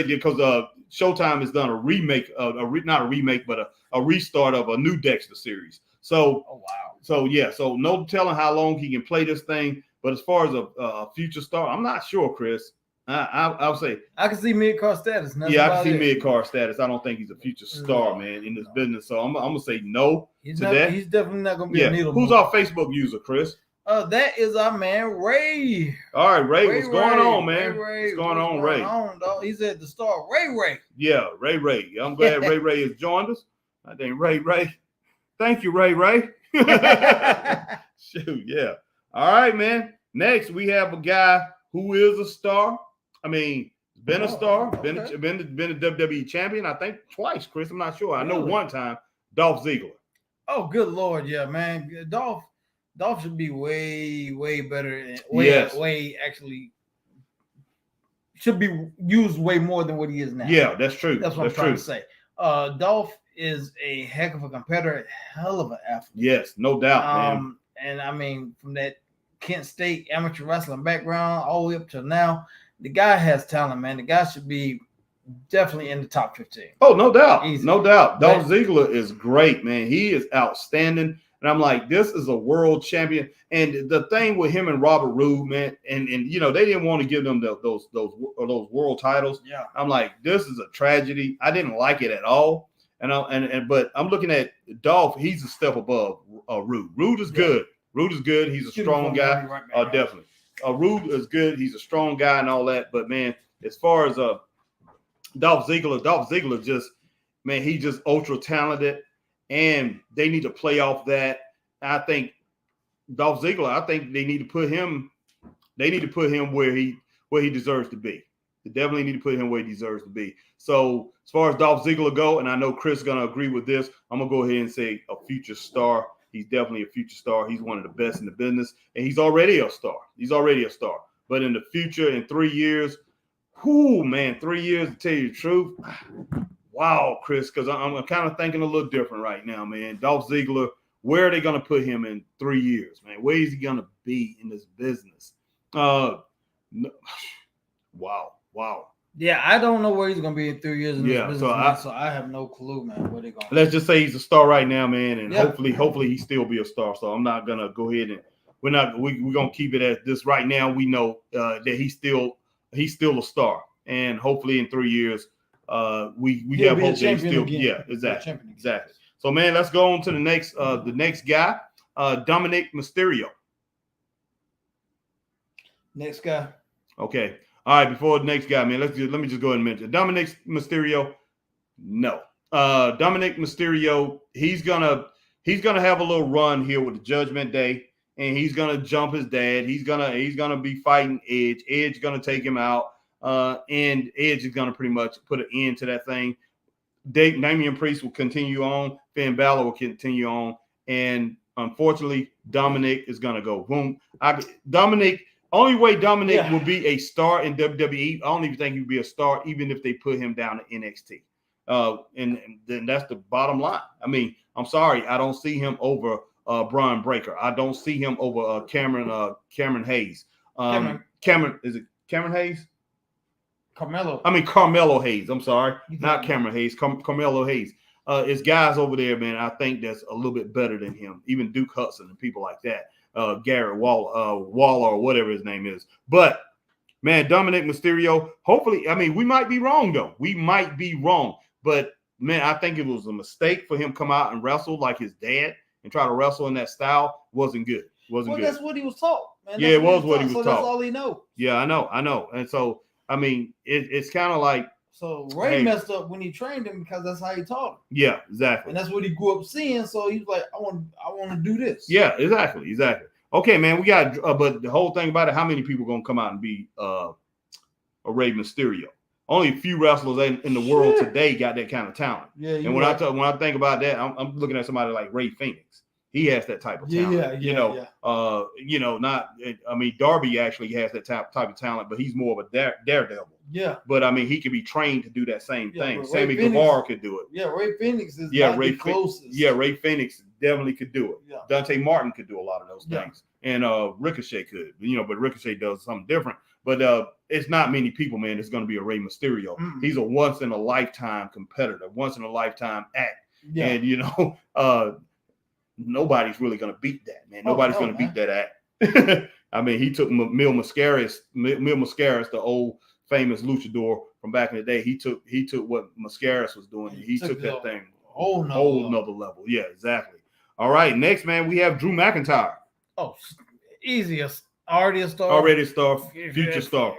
Showtime has done a remake, not a remake, but a restart of a new Dexter series. So, oh wow. So no telling how long he can play this thing. But as far as a future star, I'm not sure, Chris. I'll say I can see mid-card status. Yeah, I can see mid-card status. I don't think he's a future star, man, in this business. So I'm gonna say no to that. He's definitely not gonna be a needle. Who's our Facebook user, Chris? That is our man Ray. All right, Ray. What's going on, man? What's going on, Ray? He said the star Ray. Yeah, Ray. I'm glad Ray has joined us. I think Ray. Thank you, Ray. Shoot, yeah. All right, man. Next, we have a guy who is a star. I mean, been a star, been a WWE champion, I think twice, Chris. I'm not sure. I know one time, Dolph Ziggler. Oh, good Lord. Yeah, man. Dolph should be way better. Way actually should be used way more than what he is now. Yeah, that's true. That's what I'm trying to say. Dolph is a heck of a competitor, hell of an athlete. Yes, no doubt, man. And I mean, from that Kent State amateur wrestling background all the way up to now, the guy has talent, man. The guy should be definitely in the top 15. Oh, no doubt. Easy. No doubt. Dolph Ziggler is great, man. He is outstanding. And I'm like, this is a world champion. And the thing with him and Robert Roode, man, and they didn't want to give them those world titles. Yeah. I'm like, this is a tragedy. I didn't like it at all. But I'm looking at Dolph. He's a step above Roode. Roode is good. Roode is good. He's a strong guy. Right. Definitely. Roode is good. He's a strong guy and all that. But man, as far as Dolph Ziggler just, man, he's just ultra talented, and they need to play off that. I think Dolph Ziggler, I think they need to put him where he deserves to be. They definitely need to put him where he deserves to be. So as far as Dolph Ziggler go, and I know Chris is gonna agree with this, I'm gonna go ahead and say a future star. He's definitely a future star. He's one of the best in the business, and he's already a star. But in the future, in 3 years, 3 years to tell you the truth. Wow, Chris, because I'm kind of thinking a little different right now, man. Dolph Ziggler, where are they going to put him in 3 years, man? Where is he going to be in this business? Wow. Yeah, I don't know where he's going to be in 3 years in this business, so I have no clue, man, where they're going. Let's just say he's a star right now, man, and hopefully he still be a star. So I'm not going to go ahead and we're going to keep it at this right now. We know that he's still a star, and hopefully in 3 years, we have hope that he's still again. Yeah, exactly. So man, let's go on to the next guy, Dominic Mysterio. Next guy. Okay. All right. Before the next guy, man, let me just go ahead and mention Dominic Mysterio. No, Dominic Mysterio. He's gonna have a little run here with the Judgment Day. And he's gonna jump his dad. He's gonna be fighting Edge. Edge is gonna take him out, and Edge is gonna pretty much put an end to that thing. Damian Priest will continue on. Finn Balor will continue on, and unfortunately, Dominic is gonna go boom. Dominic Only way Dominic will be a star in WWE, I don't even think he'd be a star even if they put him down to NXT. And then that's the bottom line. I mean, I'm sorry, I don't see him over Braun Breaker. I don't see him over Cameron Hayes. Cameron, is it Cameron Hayes? Carmelo Hayes. I'm sorry, not Cameron Hayes. Carmelo Hayes. It's guys over there, man. I think that's a little bit better than him. Even Duke Hudson and people like that. Garrett Waller or whatever his name is. But man, Dominic Mysterio. Hopefully, I mean, we might be wrong though. We might be wrong. But man, I think it was a mistake for him to come out and wrestle like his dad and try to wrestle in that style. Wasn't good. Wasn't good. That's what he was taught. Man. Yeah, it was what he was taught. That's all he knows. Yeah, I know. And so, I mean, it's kind of like. So Ray messed up when he trained him because that's how he taught him. Yeah, exactly. And that's what he grew up seeing. So he was like, I want to do this. Yeah, exactly. Okay, man, we got. But the whole thing about it, how many people gonna come out and be a Rey Mysterio? Only a few wrestlers in the world today got that kind of talent. Yeah. And when I think about that, I'm looking at somebody like Rey Fénix. He has that type of talent. Not. I mean, Darby actually has that type of talent, but he's more of a daredevil. Yeah. But I mean, he could be trained to do that same thing. Sammy Fénix, Guevara could do it. Yeah, Rey Fénix is the closest. Rey Fénix definitely could do it. Yeah. Dante Martin could do a lot of those things. And Ricochet could, but Ricochet does something different. But it's not many people, man, that's going to be a Rey Mysterio. Mm-hmm. He's a once-in-a-lifetime competitor, once-in-a-lifetime act. Yeah. And, nobody's really going to beat that, man. Nobody's going to beat that act. I mean, he took Mil Mascaras, the old famous luchador from back in the day. He took what Mascaras was doing. And he took that thing whole nother level. Yeah, exactly. All right, next, man, we have Drew McIntyre. Oh, easiest. Already a star. Future star.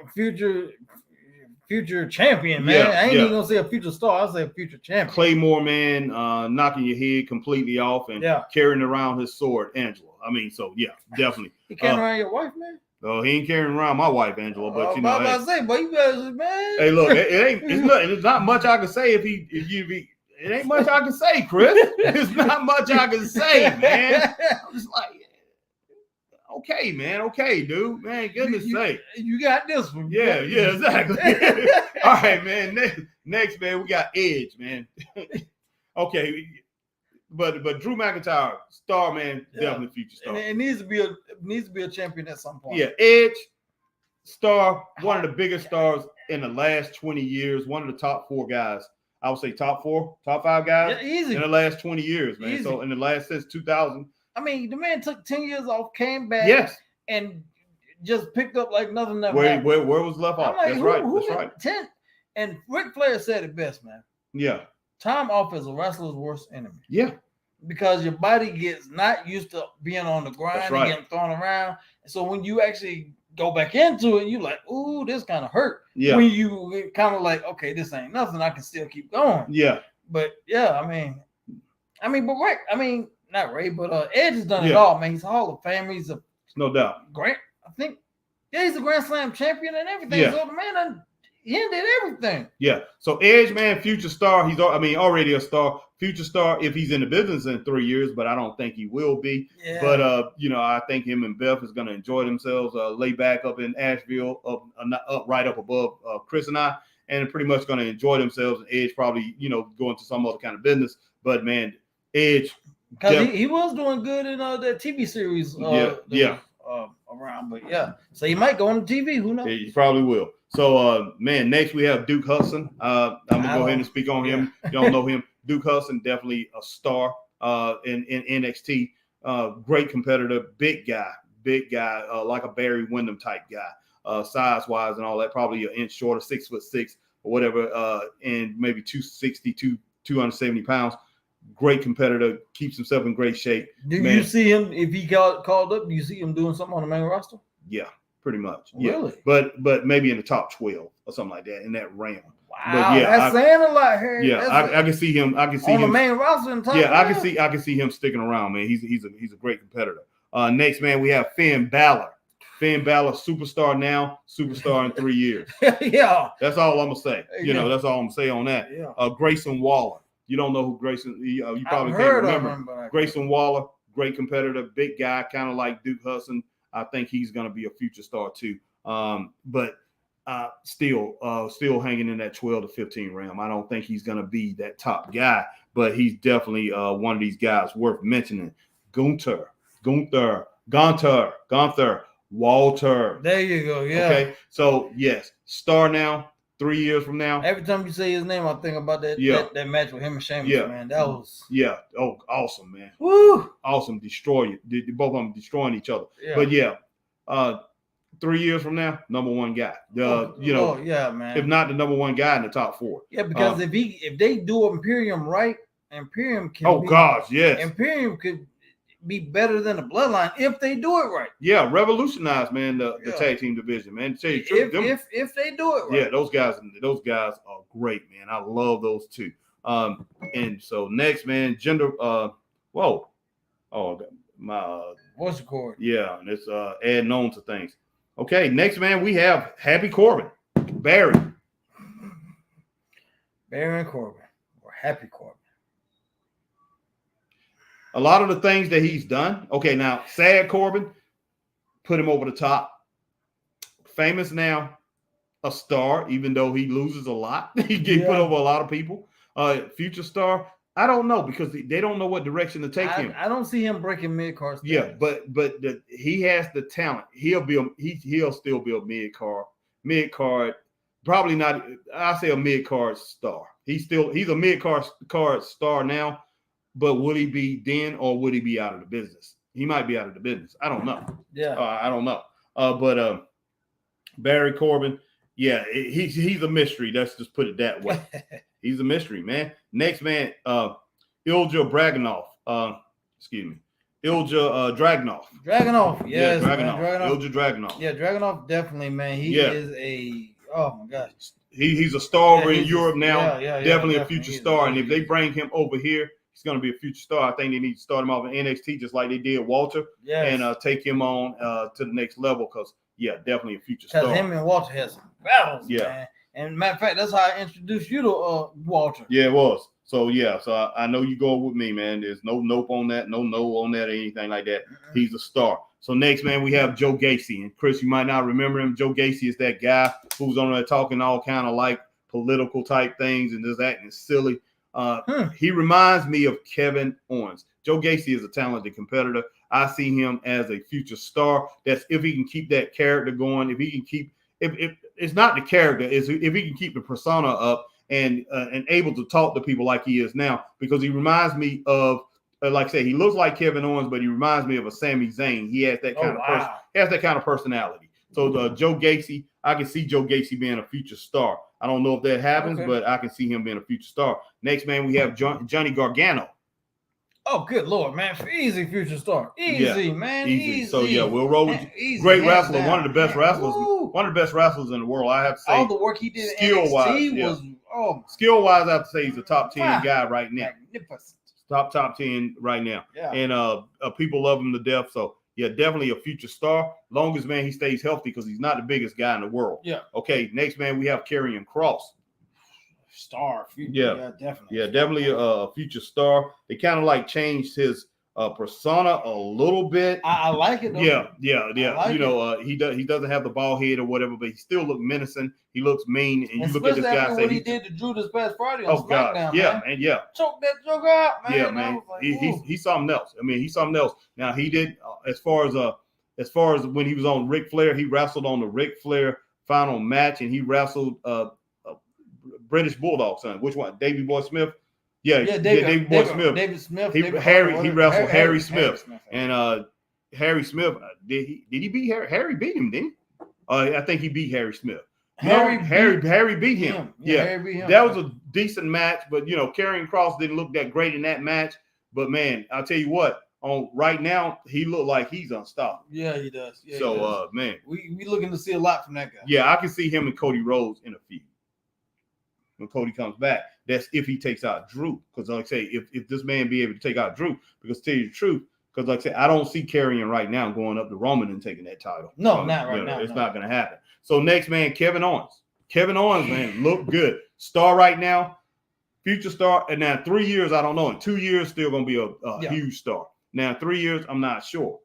Future champion, man. I ain't even gonna say a future star. I'll say a future champion. Claymore, man, knocking your head completely off and carrying around his sword, Angela. I mean, so definitely. He carrying around your wife, man? Oh, he ain't carrying around my wife, Angela, but you know. I was about to say, boy, you guys, man. Hey, look, it's not much I can say it ain't much I can say, Chris. It's not much I can say, man. I'm just like, okay, man. Okay, dude. Man, goodness sake. You got this one. Yeah, exactly. All right, man. Next, man, we got Edge, man. Okay. But Drew McIntyre, star, man, definitely future star. And it needs to be a champion at some point. Yeah, Edge, star, one of the biggest stars in the last 20 years, one of the top 4 guys. I would say top 5 guys in the last 20 years, man. Easy. So in the last since 2000. I mean, the man took 10 years off, came back, and just picked up like nothing. Where was left off? Like, That's right. 10. And Ric Flair said it best, man. Yeah. Time off is a wrestler's worst enemy. Yeah. Because your body gets not used to being on the grind and getting thrown around. So when you actually go back into it, you like, ooh, this kind of hurt. Yeah. When you kind of like, okay, this ain't nothing. I can still keep going. Yeah. But but Rick, not Ray, but Edge has done it all, man. He's a Hall of Fame. He's no doubt. He's a Grand Slam champion and everything. Yeah. So the man he did everything. Yeah. So Edge, man, future star. He's already a star. Future star if he's in the business in 3 years, but I don't think he will be. Yeah. But I think him and Beth is going to enjoy themselves, lay back up in Asheville, up right up above Chris and I, and pretty much going to enjoy themselves. And Edge probably, go into some other kind of business. But man, Edge, because he was doing good in that TV series. Around, but so he might go on the TV. Who knows? He probably will. So, next we have Duke Hudson. I'm gonna go ahead and speak on him. You don't know him. Duke Hudson, definitely a star in NXT. Great competitor, big guy, like a Barry Windham type guy, size wise and all that. Probably an inch shorter, 6'6" or whatever, and maybe 260, 270 pounds. Great competitor, keeps himself in great shape. Do you see him if he got called up? Do you see him doing something on the main roster? Yeah, pretty much. Really? Yeah. But maybe in the top 12 or something like that in that realm. Wow, but that's saying a lot here. Yeah, I can see him. I can see on him the main roster. I can see him sticking around, man. He's a great competitor. Next, man, we have Finn Balor. Finn Balor, superstar now, superstar in 3 years. Yeah, that's all I'm gonna say. That's all I'm gonna say on that. Yeah. Grayson Waller. You don't know who Grayson? You probably can't remember. Grayson Waller, great competitor, big guy, kind of like Duke Hudson. I think he's going to be a future star too. But still hanging in that 12 to 15 realm. I don't think he's going to be that top guy, but he's definitely one of these guys worth mentioning. Gunther, Walter. There you go. Yeah. Okay. So yes, star now. 3 years from now. Every time you say his name, I think about that match with him and Sheamus, man. That was Oh, awesome, man. Woo! Awesome. Destroy it. Both of them destroying each other. Yeah. But 3 years from now, number one guy. Man. If not the number one guy in the top 4. Yeah, because if they do Imperium right, Imperium can. Imperium could be better than the Bloodline if they do it right. Yeah, revolutionize, man, the tag team division, man. To tell you the truth, if they do it right. Yeah, those guys are great, man. I love those two. And so next, man, voice record. Yeah, and it's adding on to things. Okay, next, man, we have Happy Corbin, Barry and Corbin, or Happy Corbin. A lot of the things that he's done. Okay, now Sad Corbin put him over the top. Famous now, a star, even though he loses a lot. He get put over a lot of people. Future star, I don't know because they don't know what direction to take him. I don't see him breaking mid-card status. Yeah, but he has the talent. He'll still be a mid-card. Probably not. I say a mid-card star. He's a mid-card star now. But would he be then, or would he be out of the business? He might be out of the business. I don't know. Yeah, I don't know. But Barry Corbin, he's a mystery. Let's just put it that way. He's a mystery, man. Next, man, Ilja Dragunov. Ilja Dragunov. Dragunov, yes, Ilja Dragunov. Yeah, Dragunov definitely, man. He is oh my gosh. He's a star over in Europe now. Definitely a future star. And if they bring him over here, he's going to be a future star. I think they need to start him off in NXT just like they did Walter, and take him on to the next level because, definitely a future star. Because him and Walter had some battles, man. And matter of fact, that's how I introduced you to Walter. Yeah, it was. So, so I know you go with me, man. There's no nope on that, no on that or anything like that. Mm-hmm. He's a star. So next, man, we have Joe Gacy. And Chris, you might not remember him. Joe Gacy is that guy who's on there talking all kind of like political type things and just acting silly. He reminds me of Kevin Owens. Joe Gacy is a talented competitor. I see him as a future star. That's if he can keep that character going. If he can keep, if it's not the character, is if he can keep the persona up and able to talk to people like he is now. Because he reminds me of, like I said, he looks like Kevin Owens, but he reminds me of a Sami Zayn. He has that kind of personality. So Joe Gacy, I can see Joe Gacy being a future star. I don't know if that happens, but I can see him being a future star. Next, man, we have Johnny Gargano. Oh, good Lord, man. Easy future star. Easy, man. Easy. So, we'll roll with you. Great wrestler. One of the best wrestlers. Woo. One of the best wrestlers in the world, I have to say. All the work he did skill-wise was, skill-wise, I have to say he's a top 10 guy right now. Magnificent. Top 10 right now. Yeah. And people love him to death. So, definitely a future star. Longest, man, he stays healthy because he's not the biggest guy in the world. Yeah. Okay, next, man, we have Karrion Kross. Star. Definitely a future star. They kind of like changed his persona a little bit. I like it though. Like he doesn't have the bald head or whatever, but he still looks menacing. He looks mean, and you look at this guy. What he did to Drew this past Friday on SmackDown, man. Choke that joke out, man. Yeah, man. Like, he's something else. I mean, he's something else. Now he did as far as when he was on Ric Flair, he wrestled on the Ric Flair final match, and he wrestled British Bulldog son. Which one? Davey Boy Smith. Davey Boy Smith. David Smith. He wrestled Harry Smith. And Harry Smith, did he beat Harry? Harry beat him, didn't he? I think he beat Harry Smith. Harry beat him. Harry beat him. That was a decent match, but Karrion Kross didn't look that great in that match. But man, I'll tell you what, on right now, he looked like he's unstoppable. Yeah, he does. Yeah, so he does. Man. We looking to see a lot from that guy. Yeah, I can see him and Cody Rhodes in a feud. When Cody comes back, that's if he takes out Drew. Because like I say, if this man be able to take out Drew, because to tell you the truth, because like I say, I don't see Karrion right now going up to Roman and taking that title. No, not right now. It's not going to happen. So next, man, Kevin Owens. Kevin Owens, man, look good. Star right now, future star. And now 3 years, I don't know. In 2 years, still going to be a huge star. Now 3 years, I'm not sure.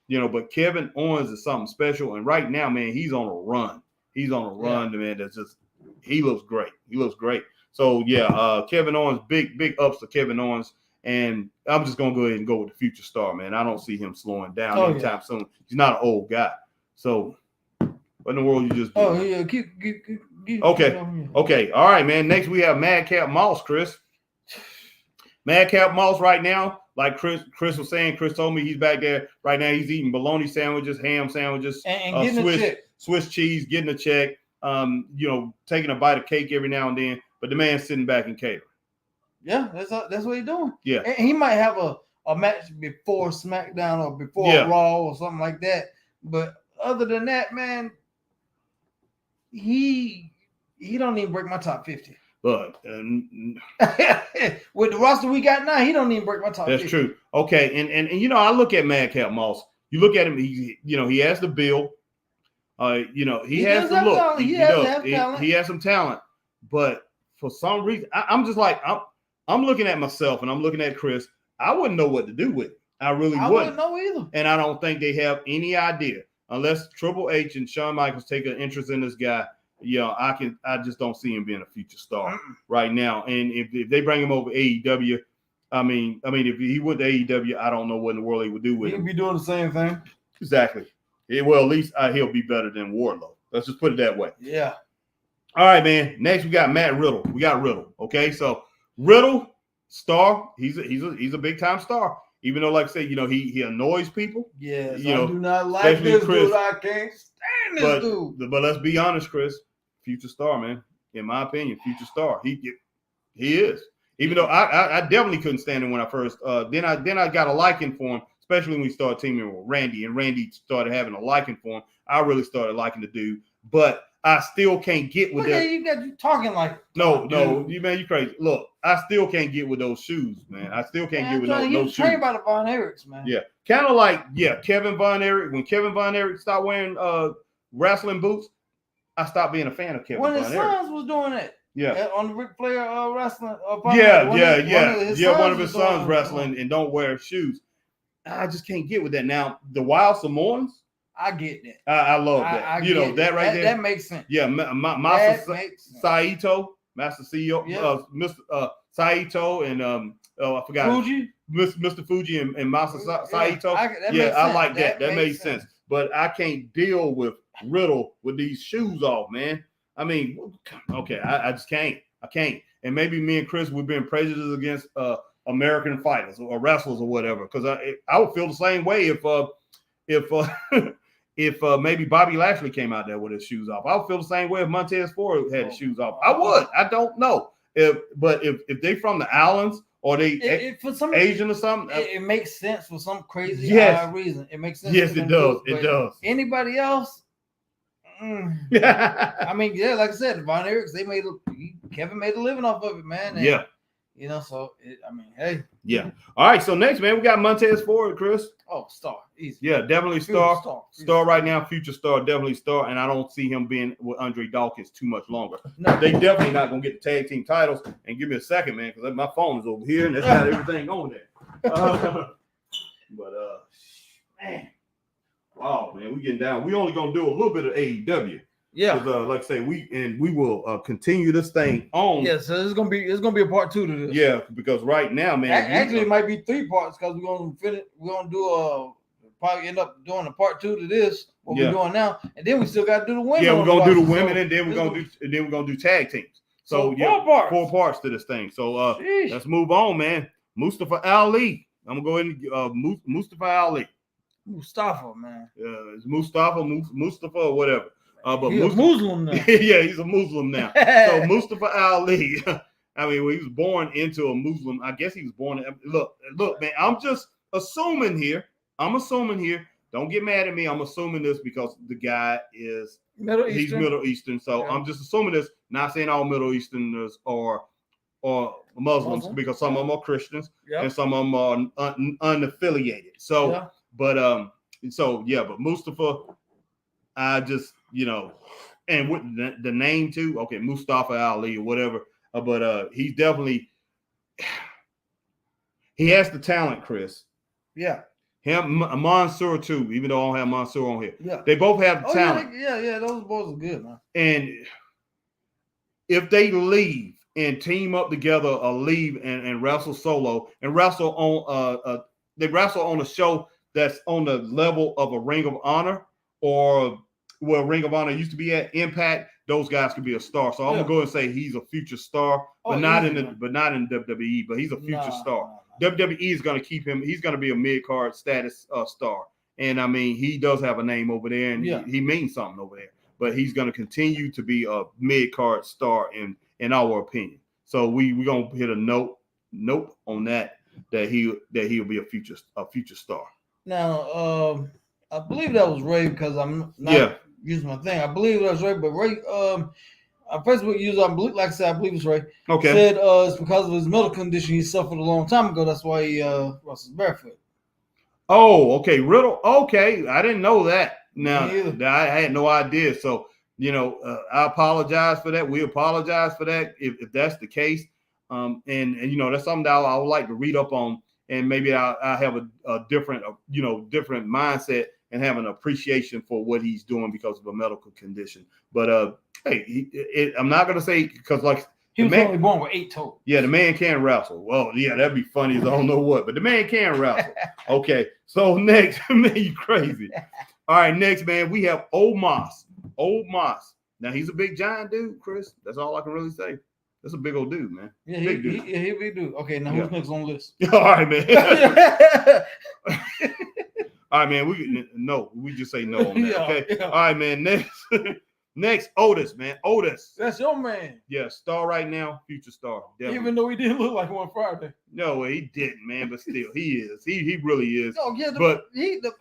But Kevin Owens is something special. And right now, man, he's on a run. He's on a run, man. That's just, he looks great. He looks great. So, Kevin Owens, big ups to Kevin Owens. And I'm just going to go ahead and go with the future star, man. I don't see him slowing down anytime soon. He's not an old guy. So, what in the world you just doing? Oh, yeah. Keep Okay. All right, man. Next, we have Madcap Moss, Chris. Madcap Moss right now, like Chris was saying, Chris told me he's back there right now. He's eating bologna sandwiches, ham sandwiches, and getting a check. Swiss cheese, getting a check, taking a bite of cake every now and then. But the man's sitting back and catering. Yeah, that's what he's doing. Yeah. And he might have a match before SmackDown or before Raw or something like that. But other than that, man, he don't even break my top 50. But with the roster we got now, he don't even break my top 50. That's true. Okay, and I look at Madcap Moss. You look at him, he has the build. He has the look. Talent. He has some talent. But for some reason, I'm just like I'm looking at myself and I'm looking at Chris. I wouldn't know what to do with it. I wouldn't know either. And I don't think they have any idea unless Triple H and Shawn Michaels take an interest in this guy. I just don't see him being a future star right now. And if they bring him over AEW, I mean, if he went to AEW, I don't know what in the world he would do with him. He'd be doing the same thing. Exactly. Well, at least he'll be better than Wardlow. Let's just put it that way. Yeah. All right, man. Next, we got Matt Riddle. We got Riddle. Okay, so Riddle, star. He's a big time star. Even though, like I said, he annoys people. Yes, I do not like this Chris, dude. I can't stand this dude. But let's be honest, Chris. Future star, man. In my opinion, future star. He is. Even though I definitely couldn't stand him when I first. Then I got a liking for him, especially when we started teaming with Randy, and Randy started having a liking for him. I really started liking the dude, but I still can't get with that. You talking like no, you crazy. Look, I still can't get with those shoes, man. I still can't get with those shoes. Trained by the Von Erichs, man. Yeah, kind of like Kevin Von Erich. When Kevin Von Erich stopped wearing wrestling boots, I stopped being a fan of Kevin Von Erich. When his sons was doing it. Yeah. On the Ric Flair wrestling. One of his sons wrestling and don't wear shoes. I just can't get with that. Now, the Wild Samoans, I get that. I love that. I that right there. That makes sense. Yeah, Master Saito, Master CEO, Mr. Saito, and I forgot Fuji, Mr. Fuji and Master Saito. I like that. That made sense. But I can't deal with Riddle with these shoes off, man. I mean, okay, I just can't. I can't. And maybe me and Chris, we've been prejudiced against American fighters or wrestlers or whatever. Because I would feel the same way if maybe Bobby Lashley came out there with his shoes off. I would feel the same way if Montez Ford had his shoes off. I would. I don't know. But if they from the islands or they for some Asian or something, it makes sense for some crazy reason. It makes sense. Yes, it does. It does. Anybody else? I mean, like I said, the Von Erichs, Kevin made a living off of it, man. And, hey. Yeah. All right. So next, man, we got Montez Ford, Chris. Oh, star. Easy. Yeah, definitely star. Star right now, future star, definitely star. And I don't see him being with Andre Dawkins too much longer. No. They definitely not going to get the tag team titles. And give me a second, man, because my phone is over here and that's got everything on there. Man. Oh man, we getting down. We only gonna do a little bit of AEW. Yeah. Like I say, we will continue this thing on. Yeah, so it's gonna be a part 2 to this. Yeah, because right now, man, actually it might be 3 parts because we're gonna finish. We're gonna do probably end up doing a part 2 to this. What we're doing now, and then we still got to do the women. Yeah, we're gonna do the women, and then we're gonna do tag teams. So 4 parts to this thing. So let's move on, man. Mustafa Ali. I'm gonna go ahead and Mustafa Ali. Mustafa, man. It's Mustafa or whatever. But he's a Muslim now. Yeah, he's a Muslim now. So Mustafa Ali, I mean, when he was born into a Muslim, I guess he was born. Look, man, I'm just assuming here. Don't get mad at me. I'm assuming this because the guy is Middle Eastern. So I'm just assuming this. Not saying all Middle Easterners are Muslims because some of them are Christians and some of them are unaffiliated. So. But Mustafa, I just and with the name too. Okay, Mustafa Ali or whatever. But he's definitely he has the talent, Chris. Yeah, Him, Mansoor too. Even though I don't have Mansoor on here, Yeah. they both have the talent. Yeah. Those boys are good, man. And if they leave and team up together, or leave and wrestle solo and wrestle on they wrestle on a show that's on the level of a Ring of Honor or where Ring of Honor used to be at Impact, those guys could be a star. So I'm gonna go and say he's a future star, but not in WWE, but he's a future star. WWE is gonna keep him. He's gonna be a mid card status star, and I mean he does have a name over there, and he means something over there. But he's gonna continue to be a mid card star in our opinion. So we're gonna hit a nope on that he'll be a future star. Now, I believe that was Ray because I'm not using my thing. I believe that was Ray, but Ray, our Facebook user, I believe, like I said, I believe it's Ray. Okay. Said it's because of his medical condition he suffered a long time ago. That's why he wrestles barefoot. Oh, okay, Riddle. Okay, I didn't know that. Now I had no idea. So I apologize for that. We apologize for that if that's the case. And that's something that I would like to read up on, and maybe I have a different different mindset and have an appreciation for what he's doing because of a medical condition. But hey, I'm not gonna say because like he was only born with 8 toes. Yeah, the man can wrestle. Well, yeah, that'd be funny as I don't know what, but the man can wrestle. Okay, so next, man, you crazy. All right, next, man, we have Ole Moss. Ole Moss. Now he's a big giant dude, Chris. That's all I can really say. That's a big old dude, man. Yeah, big dude. He big dude. Okay, now who's next on the list? All right, man. All right, man. We just say no on that. Okay. Yeah. All right, man. Next, Otis, man. Otis. That's your man. Yeah, star right now, future star. Definitely. Even though he didn't look like one Friday. No, he didn't, man. But still, he is. He really is. Oh yeah,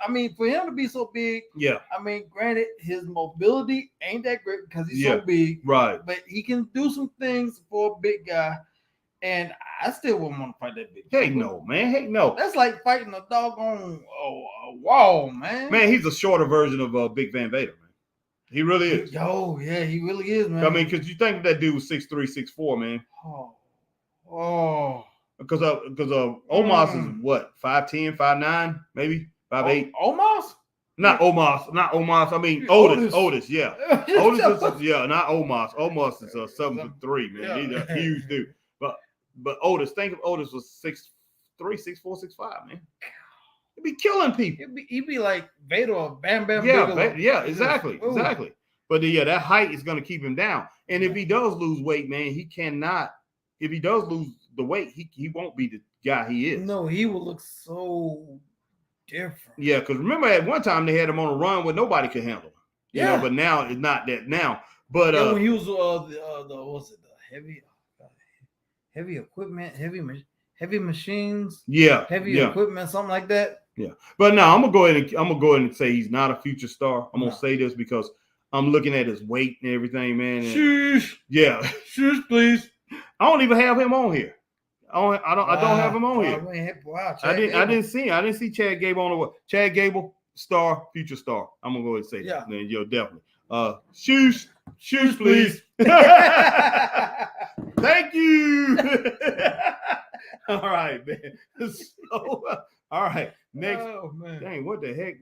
I mean, for him to be so big. Yeah. I mean, granted, his mobility ain't that great because he's so big. Right. But he can do some things for a big guy. And I still wouldn't want to fight that big. Hey, no, man. Hey, no. That's like fighting a dog on a wall, man. Man, he's a shorter version of Big Van Vader, man. He really is. Yo, yeah, he really is, man. I mean, because you think that dude was 6'3", 6'4", man. Oh. Because Ole Moss is what, 5'10", 5'9", maybe 5'8". Ole Moss? Not Ole Moss. I mean Otis. Yeah. Otis is not Ole Moss. Ole Moss is 7'3", man. He's a huge dude. But Otis, think of Otis was 6'3", 6'4", 6'5", man. He'd be killing people. He'd be like Vader or Bam Bam. Yeah, exactly. But that height is going to keep him down. And if he does lose weight, man, he cannot. If he does lose the weight, he won't be the guy he is. No, he will look so different. Yeah, because remember at one time they had him on a run where nobody could handle him. You know, but now it's not that now. But when he was the heavy equipment, heavy machines, heavy equipment, something like that. Yeah, but now I'm gonna go ahead and say he's not a future star. I'm gonna say this because I'm looking at his weight and everything, man. Shush. Yeah. Shush, please. I don't even have him on here. I don't have him on here. Wow, I didn't see Chad Gable on the what? Chad Gable, star, future star. I'm gonna go ahead and say that. Then definitely. Shush, please. Thank you. All right, man. So, all right. Next. Oh, man. Dang, what the heck?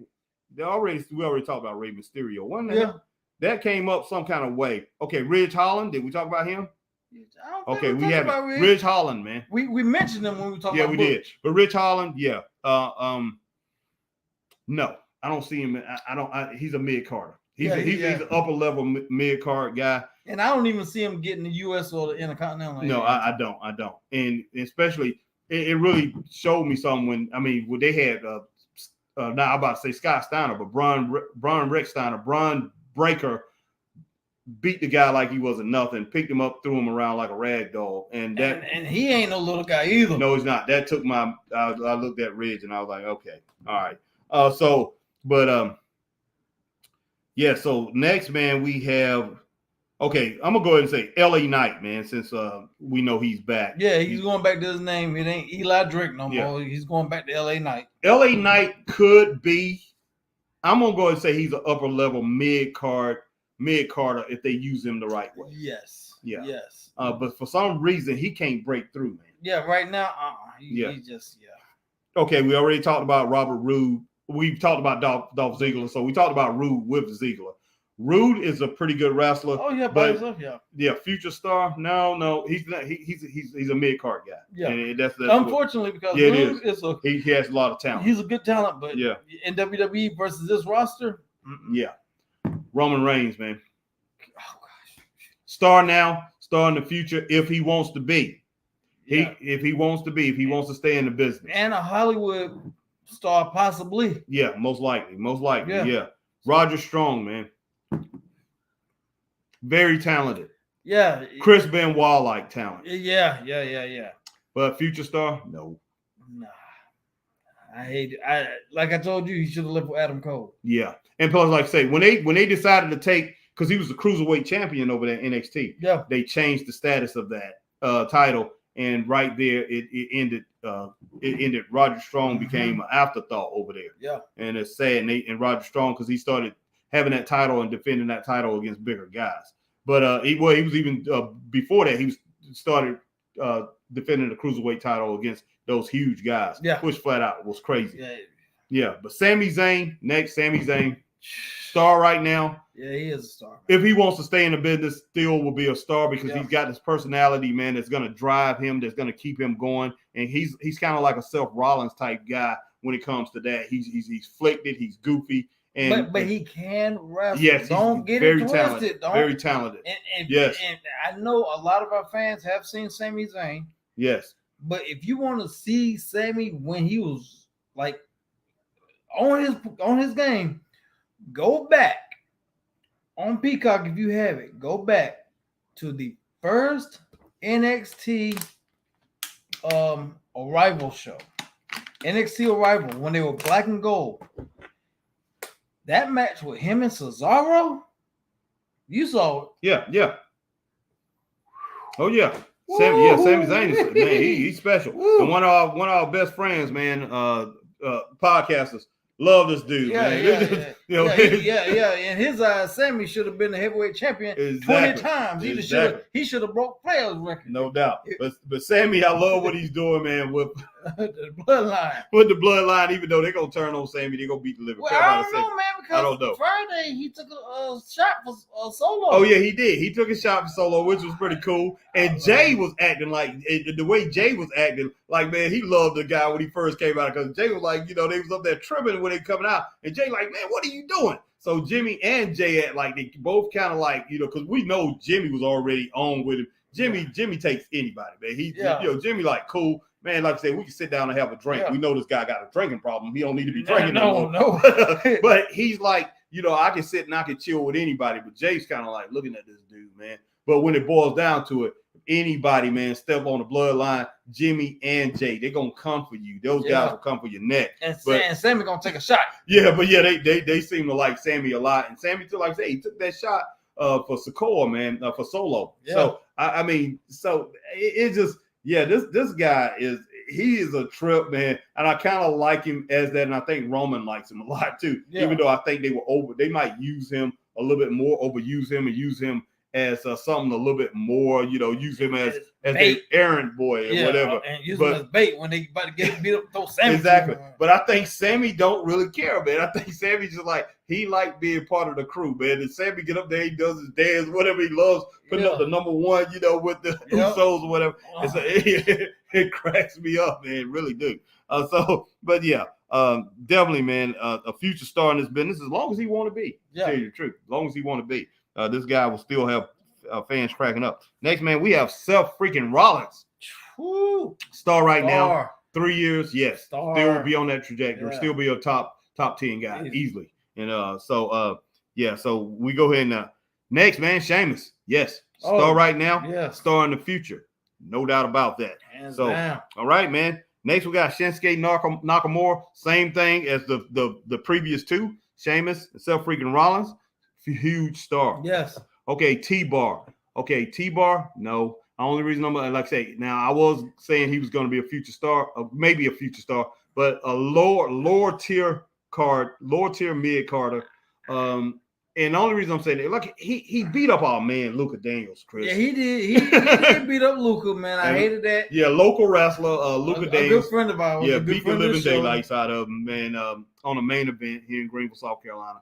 We already talked about Rey Mysterio. Wasn't that? That came up some kind of way. Okay, Ridge Holland. Did we talk about him? Okay, we have Ridge Holland, man. We mentioned him when we talked about we did. But Ridge Holland, no, I don't see him. He's a mid-carder. He's an upper level mid-card guy. And I don't even see him getting the U.S. or the Intercontinental. No, I don't. And especially, it really showed me something when they had, now I'm about to say Scott Steiner, but Braun Rick Steiner, Braun Breaker beat the guy like he wasn't nothing, picked him up, threw him around like a rag doll. And he ain't no little guy either. No, he's not. That took I looked at Ridge and I was like, okay, all right. So next, man, we have, okay, I'm going to go ahead and say LA Knight, man, since we know he's back. Yeah, he's going back to his name. It ain't Eli Drake no more. He's going back to LA Knight. LA Knight could be, I'm going to go ahead and say he's an upper level mid-carder if they use him the right way. Yes. Yeah. Yes. But for some reason, he can't break through, man. Yeah, right now, he just. Okay, we already talked about Robert Roode. We've talked about Dolph Ziggler, so we talked about Roode with Ziggler. Roode is a pretty good wrestler. Oh yeah, by himself, yeah. Yeah, future star. No, he's not. He's a mid card guy. Yeah, and that's unfortunately because Roode is a he has a lot of talent. He's a good talent, but yeah, in WWE versus this roster, yeah, Roman Reigns, man. Oh gosh, star now, star in the future if he wants to be. Yeah. If he wants to stay in the business, and a Hollywood star possibly. Yeah, most likely. Yeah. Roger Strong, man. Very talented. Yeah. Chris Benoit like talent. Yeah. But future star, no. Nah. I hate it. Like I told you, he should have left with Adam Cole. Yeah. And plus, like I say, when they decided to take, because he was the cruiserweight champion over there in NXT, yeah, they changed the status of that title, and right there it ended. It ended. Roger Strong became an afterthought over there. Yeah. And it's sad. And Roger Strong, because he started having that title and defending that title against bigger guys. But he was even before that, he started defending the cruiserweight title against those huge guys. Yeah. Which flat out was crazy. Yeah. Yeah. But Sami Zayn, star right now. Yeah, he is a star. If he wants to stay in the business, still will be a star because he's got this personality, man, that's going to drive him, that's going to keep him going. And he's kind of like a Seth Rollins type guy when it comes to that. He's flicked, he's goofy. But he can wrestle. Yes, don't get it twisted. Very talented. Yes. And I know a lot of our fans have seen Sami Zayn. Yes. But if you want to see Sami when he was like on his game, go back on Peacock if you have it. Go back to the first NXT Arrival show. NXT Arrival when they were black and gold. That match with him and Cesaro, you saw it. Yeah. Oh yeah. Sami Zayn is, man, he's special. And one of our best friends, man, podcasters, love this dude, man. Yeah. In his eyes, Sami should have been the heavyweight champion 20 times. He should have broke Flair's record. No doubt. But Sami, I love what he's doing, man, with the bloodline. With the bloodline, even though they're gonna turn on Sami, they're gonna beat the living crap out of Sami. I don't know, Friday he took a shot for Solo. Oh yeah, he did. He took a shot for Solo, which was pretty cool. And Jay was acting like the way Jay was acting, like, man, he loved the guy when he first came out, because Jay was like, they was up there tripping when they coming out, and Jay like, man, what are you doing? So Jimmy and Jay act like they both kind of like, because we know Jimmy was already on with him. Jimmy takes anybody, man. Jimmy like cool. Man, like I said, we can sit down and have a drink. Yeah. We know this guy got a drinking problem. He don't need to be drinking no. But he's like, I can sit and I can chill with anybody. But Jay's kind of like looking at this dude, man. But when it boils down to it, anybody, man, step on the bloodline, Jimmy and Jay, they're going to come for you. Those guys will come for your neck. And Sami going to take a shot. Yeah, but they seem to like Sami a lot. And Sami, like I say, he took that shot for Sikoa, man, for Solo. Yeah. So, I mean, it's just, this guy he is a trip, man, and I kind of like him as that, and I think Roman likes him a lot too. Yeah. Even though I think they might use him a little bit more, overuse him, and use him as something a little bit more, use him as an errand boy or whatever. And use him as bait when they about to get beat up, throw Sami. Exactly. But I think Sami don't really care, man. I think Sami just like, he like being part of the crew, man. And Sami get up there, he does his dance, whatever he loves, putting up the number one, with the Usos or whatever. It cracks me up, man. It really do. Definitely, man, a future star in this business as long as he want to be. Yeah. Tell you the truth. As long as he want to be. This guy will still have fans cracking up. Next, man, we have Seth freaking Rollins. Woo. Star right now. 3 years, yes. Star. Still will be on that trajectory. Yeah. Still be a top 10 guy easily. And so we go ahead and next, man, Sheamus. Yes. Star right now. Yeah. Star in the future. No doubt about that. Hands down. All right, man. Next, we got Shinsuke Nakamura. Same thing as the previous two. Sheamus and Seth freaking Rollins. Huge star. Yes. Okay, T-Bar. No. The only reason I'm like I say, now I was saying he was going to be a future star, maybe a future star, but a lower tier mid carder. And the only reason I'm saying that, like he beat up our man Luka Daniels, Chris. Yeah, he did. He did beat up Luka, man. I hated that. Yeah, local wrestler Luka Daniels. A good friend of ours. Yeah, beat the living daylights out of him, man. On a main event here in Greenville, South Carolina.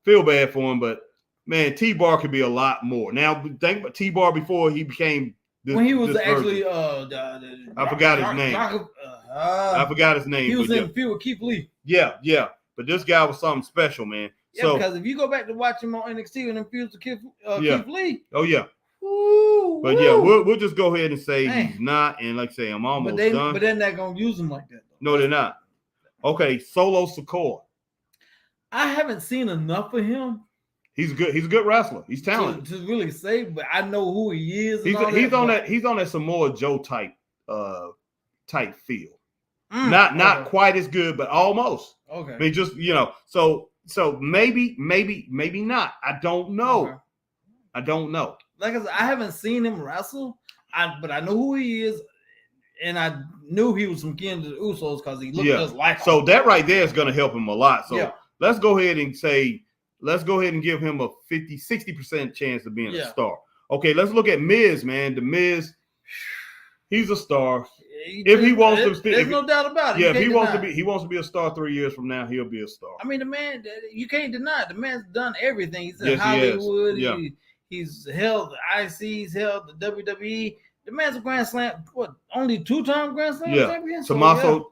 Feel bad for him, but man, T-Bar could be a lot more. Now, think about T-Bar before he became when he was actually I forgot his name. I forgot his name. He was in the field with Keith Lee. Yeah. But this guy was something special, man. Yeah, because if you go back to watch him on NXT and infused to Keith Lee. Oh yeah. Woo, but yeah, we'll just go ahead and say he's not. And like I say, I'm almost done. But they're not gonna use him like that, though. No, they're not. Okay, Solo Sikoa. I haven't seen enough of him. He's good. He's a good wrestler. He's talented. To really say, but I know who he is. He's on that Samoa Joe type feel. Not quite as good, but almost. Okay. I mean, just so maybe not. I don't know. Okay. I don't know. Like I said, I haven't seen him wrestle, but I know who he is, and I knew he was from kin to the Usos because he looked just like him. So that right there is going to help him a lot. So let's go ahead and give him a 50-60% chance of being a star. Okay, let's look at Miz, man. The Miz, he's a star. If he wants to, there's no doubt about it. Yeah, if he wants to be a star 3 years from now, he'll be a star. I mean, the man, you can't deny it. The man's done everything. He's in Hollywood. He's held the IC. He's held the WWE. The man's a Grand Slam. Only 2-time Grand Slam champion. Tommaso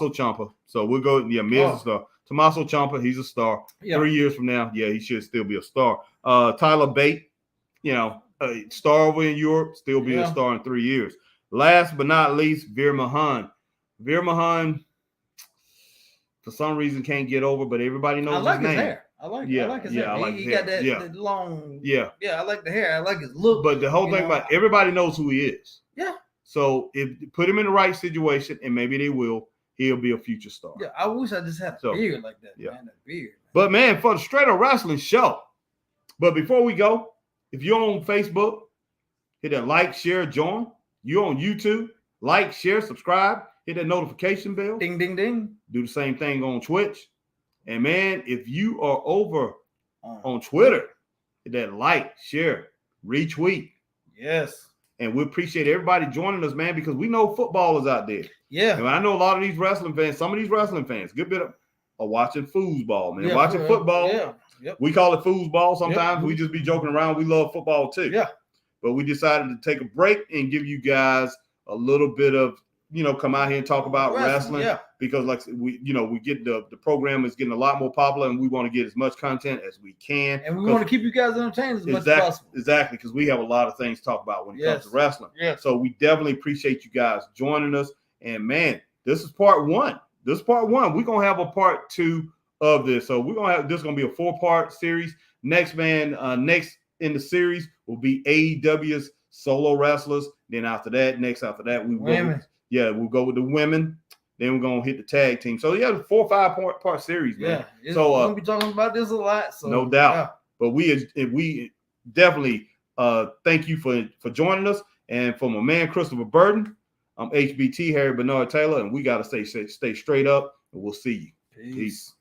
Ciampa. So we'll go. Yeah, Miz is a star. Tommaso Ciampa, he's a star. 3 years from now, he should still be a star. Tyler Bate, a star over in Europe, still be a star in 3 years. Last but not least, Veer Mahan. Veer Mahan, for some reason, can't get over, but everybody knows his name. His hair. I like his hair. He got that long. Yeah. Yeah, I like the hair. I like his look. But the whole thing about everybody knows who he is. Yeah. So if put him in the right situation, and maybe they will, he'll be a future star. Yeah, I wish I just had a beard like that, man. That beard. But man, for the Straight Up Wrestling Show. But before we go, if you're on Facebook, hit that like, share, join. You're on YouTube, like, share, subscribe, hit that notification bell. Ding, ding, ding. Do the same thing on Twitch. And man, if you are over on Twitter, hit that like, share, retweet. Yes. And we appreciate everybody joining us, man, because we know footballers out there. Yeah. And I know a lot of these wrestling fans, some of these wrestling fans, good bit of are watching foosball, man. Watching football. Yeah. Yep. We call it foosball sometimes. Yep. We just be joking around. We love football too. Yeah. But we decided to take a break and give you guys a little bit of, come out here and talk about wrestling. Yeah. Because like we get the program is getting a lot more popular, and we want to get as much content as we can. And we want to keep you guys entertained as much as possible. Exactly, because we have a lot of things to talk about when it comes to wrestling. Yeah. So we definitely appreciate you guys joining us. And man, this is part one. We're gonna have a part 2 of this. So this is gonna be a 4-part series. Next in the series will be AEW's solo wrestlers. Then after that, we'll go with the women. Then we're gonna hit the tag team. So 4 or 5 part series, man. Yeah, so we're gonna be talking about this a lot. So no doubt. Yeah. But we definitely thank you for joining us. And for my man Christopher Burton, I'm HBT Harry Bernard Taylor, and we gotta stay straight up. And we'll see you. Peace.